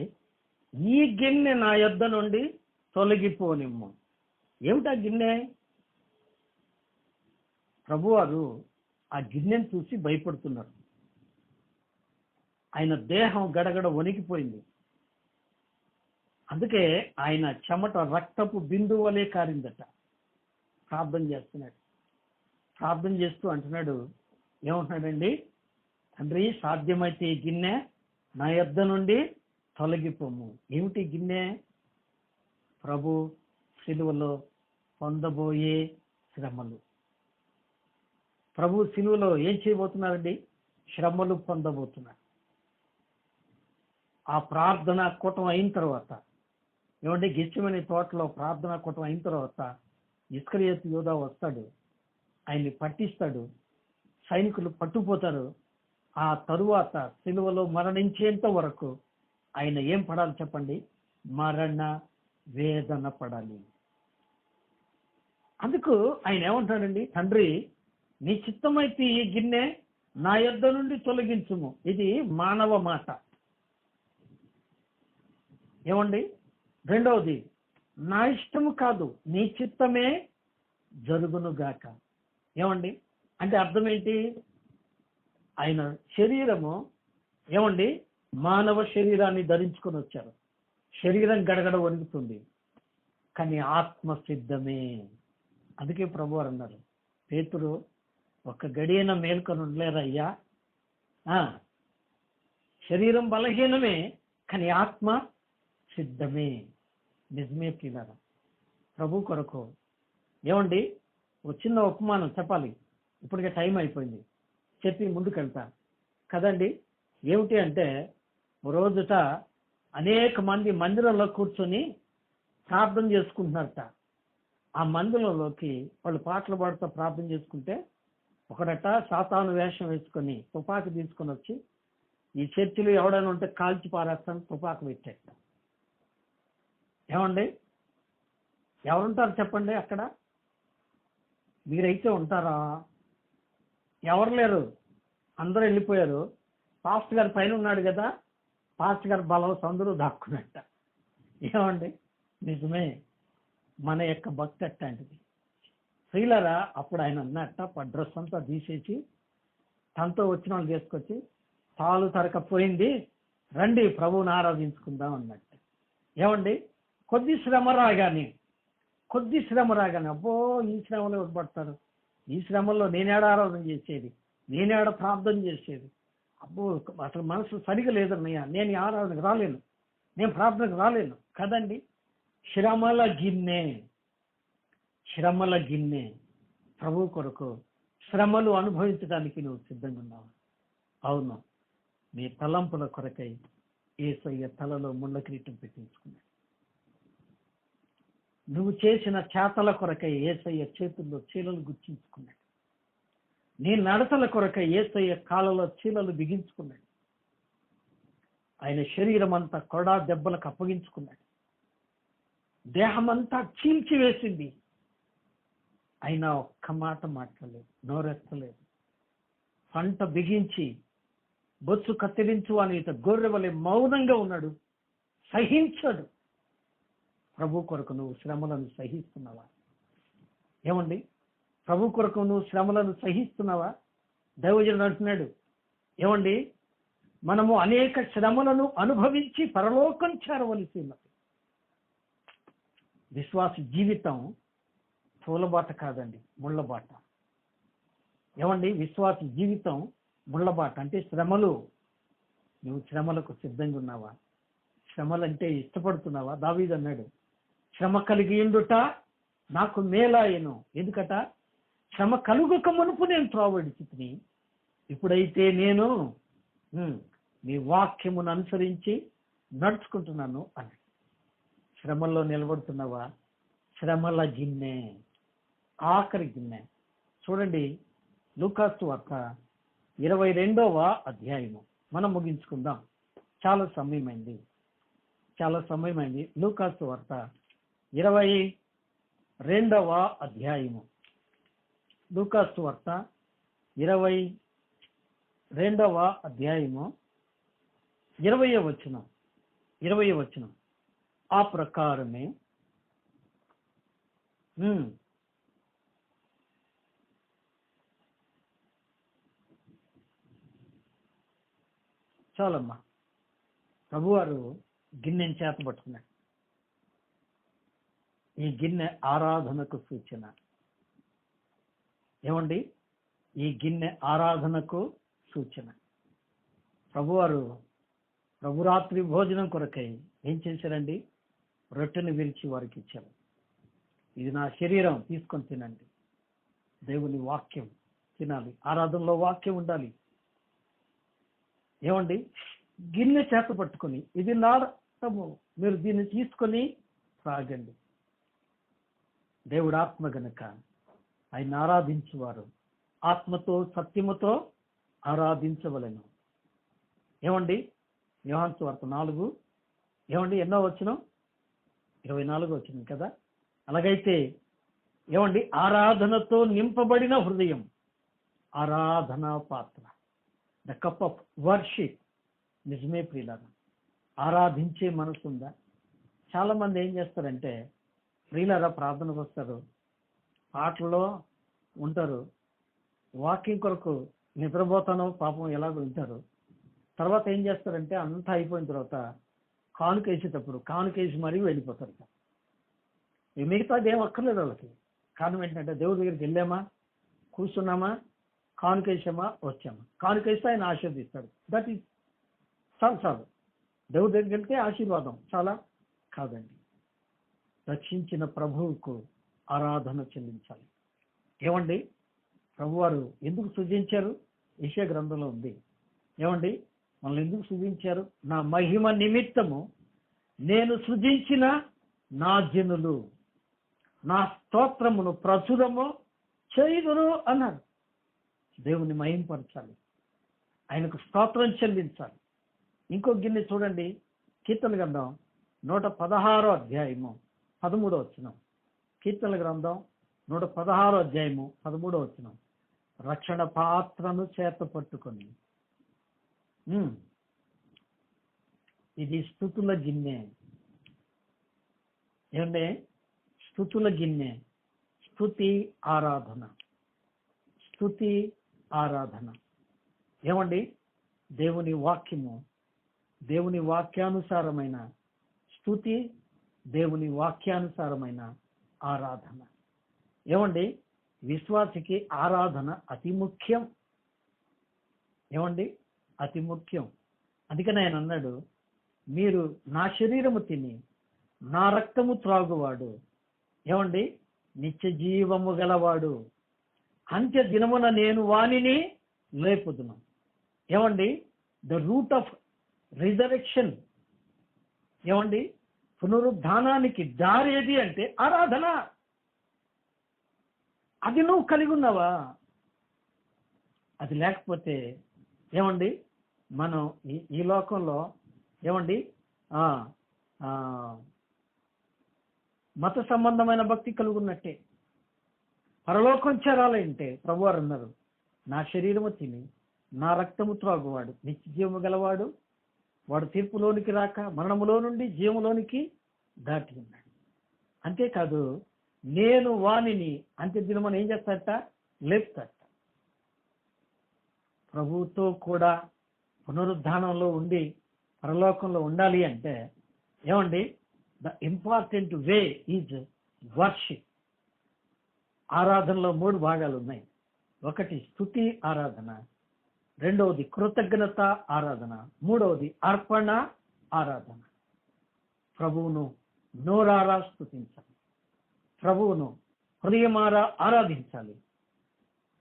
ఈ గిన్నె నా యొద్ద నుండి తొలగిపోనిమ్ము. ఏమిటా గిన్నె? ప్రభువారు ఆ గిన్నెను చూసి భయపడుతున్నారు. ఆయన దేహం గడగడ వణికిపోయింది. అందుకే ఆయన చెమట రక్తపు బిందువు వలె కారిందట. ప్రార్థన చేస్తున్నాడు. ప్రార్థన చేస్తూ అంటున్నాడు, ఏమంటున్నాడండి? తండ్రి, సాధ్యమైతే ఈ గిన్నె నా యొద్ద నుండి తొలగిపోము. ఏమిటి గిన్నె? ప్రభు సిలువలో పొందబోయే శ్రమలు. ప్రభు సిలువలో ఏం చేయబోతున్నారండి? శ్రమలు పొందబోతున్నారు. ఆ ప్రార్థనా కూటం అయిన తర్వాత, ఏమంటే గెత్సేమనే తోటలో ప్రార్థనా కూటం అయిన తర్వాత ఇస్కరియోతు యూదా వస్తాడు, ఆయన్ని పట్టిస్తాడు, సైనికులు పట్టుకుపోతారు. ఆ తరువాత సిలువలో మరణించేంత వరకు ఆయన ఏం పడాలి చెప్పండి? మరణ వేదన పడాలి. అందుకు ఆయన ఏమంటాడండి, తండ్రి నీ చిత్తమైతే ఈ గిన్నె నా యొద్ద నుండి తొలగించుము. ఇది మానవ మాట. ఏమండి? రెండవది, నా ఇష్టము కాదు నీ చిత్తమే జరుగునుగాక. ఏమండి? అంటే అర్థం ఏంటి? ఆయన శరీరము ఏమండి మానవ శరీరాన్ని ధరించుకొని వచ్చారు. శరీరం గడగడ వణుకుతుంది, కానీ ఆత్మ సిద్ధమే. అందుకే ప్రభు వారు అన్నారు, పేతురు ఒక గడియన మేల్కొని ఉండలేరయ్యా, శరీరం బలహీనమే కానీ ఆత్మ సిద్ధమే. నిజమే పిల్లరా. ప్రభు కొరకు ఏమండి ఒక చిన్న ఉపమానం చెప్పాలి, ఇప్పటికే టైం అయిపోయింది, చెప్పి ముందుకెళ్తా కదండి. ఏమిటి అంటే, రోజుట అనేక మంది మందిరంలో కూర్చొని ప్రార్థన చేసుకుంటున్నారట. ఆ మందిరంలోకి వాళ్ళు పాటలు పాడుతూ ప్రార్థన చేసుకుంటే ఒకడట సాతాను వేషం వేసుకొని తుపాకి తీసుకొని వచ్చి, ఈ చర్చిలో ఎవడైనా ఉంటే కాల్చి పారేస్తాను తుపాకు పెట్టేట. ఏమండి? ఎవరుంటారు చెప్పండి అక్కడ? మీరైతే ఉంటారా? ఎవరు లేరు, అందరూ వెళ్ళిపోయారు. పాస్టర్ గారు పైన ఉన్నాడు కదా, పాస్టర్ గారు బలం అందరూ దాక్కున్నట్ట. ఏమండి? నిజమే, మన యొక్క భక్తి అట్లాంటిది. స్త్రీలరా, అప్పుడు ఆయన అన్నట్ట డ్రెస్ అంతా తీసేసి తనతో వచ్చిన వాళ్ళు తీసుకొచ్చి, తాలు తరకపోయింది, రండి ప్రభువుని ఆరాధించుకుందాం అన్నట్టు. ఏమండి? కొద్ది శ్రమ రాగానే అబ్బో ఈ శ్రమలో ఇవ్వబడతారు, ఈ శ్రమల్లో నేనేడ ఆరాధన చేసేది, నేనేడ ప్రార్థన చేసేది, అబ్బో అసలు మనసు సరిగా లేదన్నయ్య, నేను ఈ ఆరాధనకు రాలేను, నేను ప్రార్థనకు రాలేను కదండి. శ్రమల గిన్నె ప్రభు కొరకు శ్రమలు అనుభవించడానికి నువ్వు సిద్ధంగా ఉన్నావు. అవును, నీ తలంపుల కొరకై యేసయ్య తలలో ముళ్ళ కిరీటం పెట్టించుకున్నాడు. నువ్వు చేసిన చేతల కొరకై యేసయ్య చేతుల్లో చీలలు గుచ్చించుకున్నాడు. నీ నడతల కొరకై యేసయ్య కాళ్ళలో చీలలు బిగించుకున్నాడు. ఆయన శరీరం అంతా కొడా దెబ్బలకు అప్పగించుకున్నాడు. దేహమంతా చీల్చివేసింది, అయినా ఒక్క మాట మాట్లాడలేదు, నోరెత్తలేదు. పంట బిగించి బొచ్చు కత్తిరించు అని గొర్రె వలె మౌనంగా ఉన్నాడు, సహించాడు. ప్రభు కొరకు నువ్వు శ్రమలను సహిస్తున్నావా? ఏమండి? ప్రభు కొరకు నువ్వు శ్రమలను సహిస్తున్నావా? దైవజనుడు అంటున్నాడు, ఏమండి మనము అనేక శ్రమలను అనుభవించి పరలోకం చేరవలసి ఉన్నది. విశ్వాస జీవితం పూలబాట కాదండి, ముళ్ళబాట. ఏమండి? విశ్వాస జీవితం ముళ్ళబాట అంటే శ్రమలు. నువ్వు శ్రమలకు సిద్ధంగా ఉన్నావా? శ్రమలంటే ఇష్టపడుతున్నావా? దావీదు అన్నాడు, శ్రమ కలిగి ఉండుట నాకు మేలాయను. ఎందుకట? శ్రమ కలుగక మునుపు నేను త్రోవడిచితిని, ఇప్పుడైతే నేను నీ వాక్యమును అనుసరించి నడుచుకుంటున్నాను అని. శ్రమల్లో నిలబడుతున్నావా? శ్రమల గిన్నె, ఆఖరి గిన్నె. చూడండి, లూకాసు వార్త 22వ అధ్యాయము. మనం ముగించుకుందాం, చాలా సమయమైంది. లూకాసు వార్త 22వ అధ్యాయము. లూకాసు వార్త 22వ అధ్యాయము 20వ వచనం. ఆ ప్రకారమే చాలమ్మా. ప్రభువారు గిన్నెని చేత పట్టుకున్నాడు. ఈ గిన్నె ఆరాధనకు సూచన. ఏమండి? ఈ గిన్నె ఆరాధనకు సూచన. ప్రభువారు ప్రభురాత్రి భోజనం కొరకై ఏం చేశారండి? రొట్టెను విరిచి వారికి ఇచ్చారు. ఇది నా శరీరం, తీసుకొని తినండి. దేవుని వాక్యం తినాలి, ఆరాధనలో వాక్యం ఉండాలి. ఏమండి? గిన్నె చేత పట్టుకొని, ఇది నా రక్తము, మీరు దీన్ని తీసుకొని త్రాగండి. దేవుడు ఆత్మ గనుక ఆయన ఆరాధించేవారు ఆత్మతో సత్యముతో ఆరాధించవలెను. ఏమండి? యోహాను సువార్త 4 ఏమండి ఎన్నో వచనం? 24 వచనం కదా. అలాగైతే ఏమండి, ఆరాధనతో నింపబడిన హృదయం ఆరాధనా పాత్ర, ద కప్ ఆఫ్ వర్షిప్. నిజమే ప్రియులారా, ఆరాధించే మనసు ఉందా? చాలా మంది ఏం చేస్తారంటే ప్రియులారా, ప్రార్థనకు వస్తారు, పాటల్లో ఉంటారు, వాకింగ్ కొరకు నిద్రపోతానో పాపం ఎలాగో ఉంటారు. తర్వాత ఏం చేస్తారంటే అంతా అయిపోయిన తర్వాత కానుకేసేటప్పుడు కానుకేసి మరీ వెళ్ళిపోతారు. మిగతాది ఏం అక్కర్లేదు వాళ్ళకి. కారణం ఏంటంటే దేవుడి దగ్గరికి వెళ్ళామా, కూర్చున్నామా, కానుకేసామా, వచ్చామా. కానుకేస్తే ఆయన ఆశీర్దిస్తాడు. దట్ ఈస్ చాలు. దేవుడి దగ్గరికి వెళ్తే ఆశీర్వాదం చాలా కాదండి. రక్షించిన ప్రభువుకు ఆరాధన చెల్లించాలి. ఏమండి, ప్రభువారు ఎందుకు సృజించారు? యెషయా గ్రంథంలో ఉంది. ఏమండి, మనల్ని ఎందుకు సృజించారు? నా మహిమ నిమిత్తము నేను సృజించిన నా జనులు నా స్తోత్రమును ప్రచురము చేయుదురు అన్నారు. దేవుని మహింపరచాలి, ఆయనకు స్తోత్రం చెల్లించాలి. ఇంకో గిన్నె చూడండి, కీర్తన గ్రంథం 116 అధ్యాయము 13 వచనం. కీర్తన గ్రంథం 116 అధ్యాయము 13 వచనం. రక్షణ పాత్రను చేత పట్టుకొని, ఇది స్తుతుల గిన్నె. ఏమంటే స్తుతుల గిన్నె, స్తుతి ఆరాధన, స్తుతి ఆరాధన. ఏమండి, దేవుని వాక్యము, దేవుని వాక్యానుసారమైన స్తుతి, దేవుని వాక్యానుసారమైన ఆరాధన. ఏమండి, విశ్వాసికి ఆరాధన అతి ముఖ్యం. ఏమండి, అతి ముఖ్యం. అందుకని ఆయన అన్నాడు, మీరు నా శరీరము తిని నా రక్తము త్రాగువాడు ఏమండి నిత్య జీవము గలవాడు, అంత్య దినమున నేను వానిని లేపుదును. ఏమండి, ద రూట్ ఆఫ్ రిజరెక్షన్, ఏమండి పునరుద్ధానానికి దారి ఏది అంటే ఆరాధన. అది నువ్వు కలిగి ఉన్నావా? అది లేకపోతే ఏమండి మనం ఈ లోకంలో ఏమండి మత సంబంధమైన భక్తి కలుగున్నట్టే. పరలోకం చేరాలంటే ప్రభువారు అన్నారు, నా శరీరము తిని నా రక్తము త్రాగువాడు నిత్య జీవము గలవాడు, వాడు తీర్పులోనికి రాక మరణములో నుండి జీవములోనికి దాటి ఉన్నాడు. అంతేకాదు, నేను వానిని అంత్యదినమని ఏం చేస్తాడట? లేపుతాడట. ప్రభువుతో కూడా పునరుద్ధానంలో ఉండి పరలోకంలో ఉండాలి అంటే ఏమండి, the important way is worship. ఆరాధనలో 3 భాగాలు ఉన్నాయి. ఒకటి స్తుతి ఆరాధన, రెండవది కృతజ్ఞత ఆరాధన, మూడవది అర్పణ ఆరాధన. ప్రభువును నోరారా స్తుతించాలి, ప్రభువును హృదయమారా ఆరాధించాలి,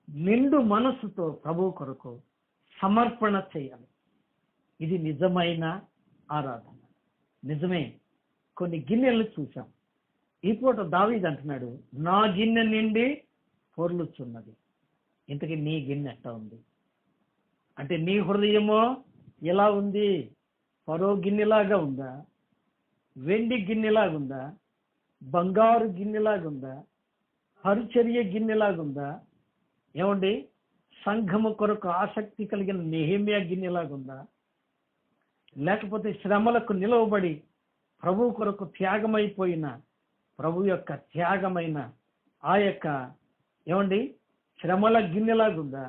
నిండు మనస్సుతో ప్రభువు కొరకు సమర్పణ చేయాలి. ఇది నిజమైన ఆరాధన. నిజమే, కొన్ని గిన్నెలను చూసాం. ఈ పూట దావీదు అంటున్నాడు, నా గిన్నె నిండి పొర్లుచున్నది. ఇంతకీ నీ గిన్నె ఎట్లా ఉంది? అంటే నీ హృదయమో ఎలా ఉంది? పరో గిన్నెలాగా ఉందా? వెండి గిన్నెలాగుందా? బంగారు గిన్నెలాగుందా? పరిచర్య గిన్నెలాగుందా? ఏమండి, సంఘము కొరకు ఆసక్తి కలిగిన నెహెమ్యా గిన్నెలాగుందా? లేకపోతే శ్రమలకు నిలవబడి ప్రభు కొరకు త్యాగమైపోయిన ప్రభు యొక్క త్యాగమైన ఆ యొక్క ఏమండి శ్రమల గిన్నెలాగుందా?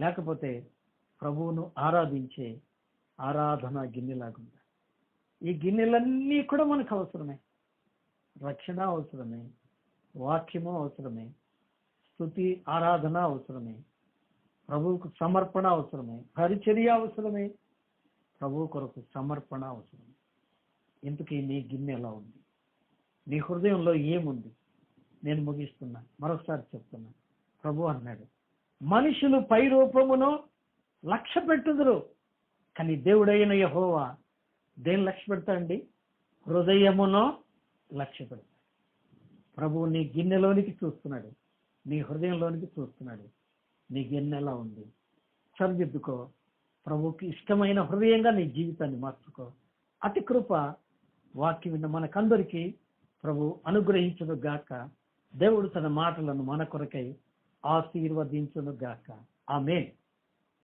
లేకపోతే ప్రభువును ఆరాధించే ఆరాధన గిన్నెలాగుందా? ఈ గిన్నెలన్నీ కూడా మనకు అవసరమే. రక్షణ అవసరమే, వాక్యము అవసరమే, స్తుతి ఆరాధన అవసరమే, ప్రభువుకు సమర్పణ అవసరమే, పరిచర్య అవసరమే, ప్రభు కొరకు సమర్పణ అవసరమే. ఇంతకీ నీ గిన్నె ఎలా ఉంది? నీ హృదయంలో ఏముంది? నేను ముగిస్తున్నా, మరొకసారి చెప్తున్నా. ప్రభు అన్నాడు, మనుషులు పై రూపమును లక్ష్య పెట్టుదురు, కానీ దేవుడైన యెహోవా దేని లక్ష్య పెడతాడండి? హృదయమును లక్ష్య పెడతాడు. ప్రభువు నీ గిన్నెలోనికి చూస్తున్నాడు, నీ హృదయంలోనికి చూస్తున్నాడు. నీ గిన్నెలా ఉంది, సరిదిద్దుకో. ప్రభువుకి ఇష్టమైన హృదయంగా నీ జీవితాన్ని మార్చుకో. అతి కృప వాక్యం విన్న మనకందరికీ ప్రభు అనుగ్రహించును గాక. దేవుడు తన మాటలను మన కొరకై ఆశీర్వదించును గాక. ఆమేన్.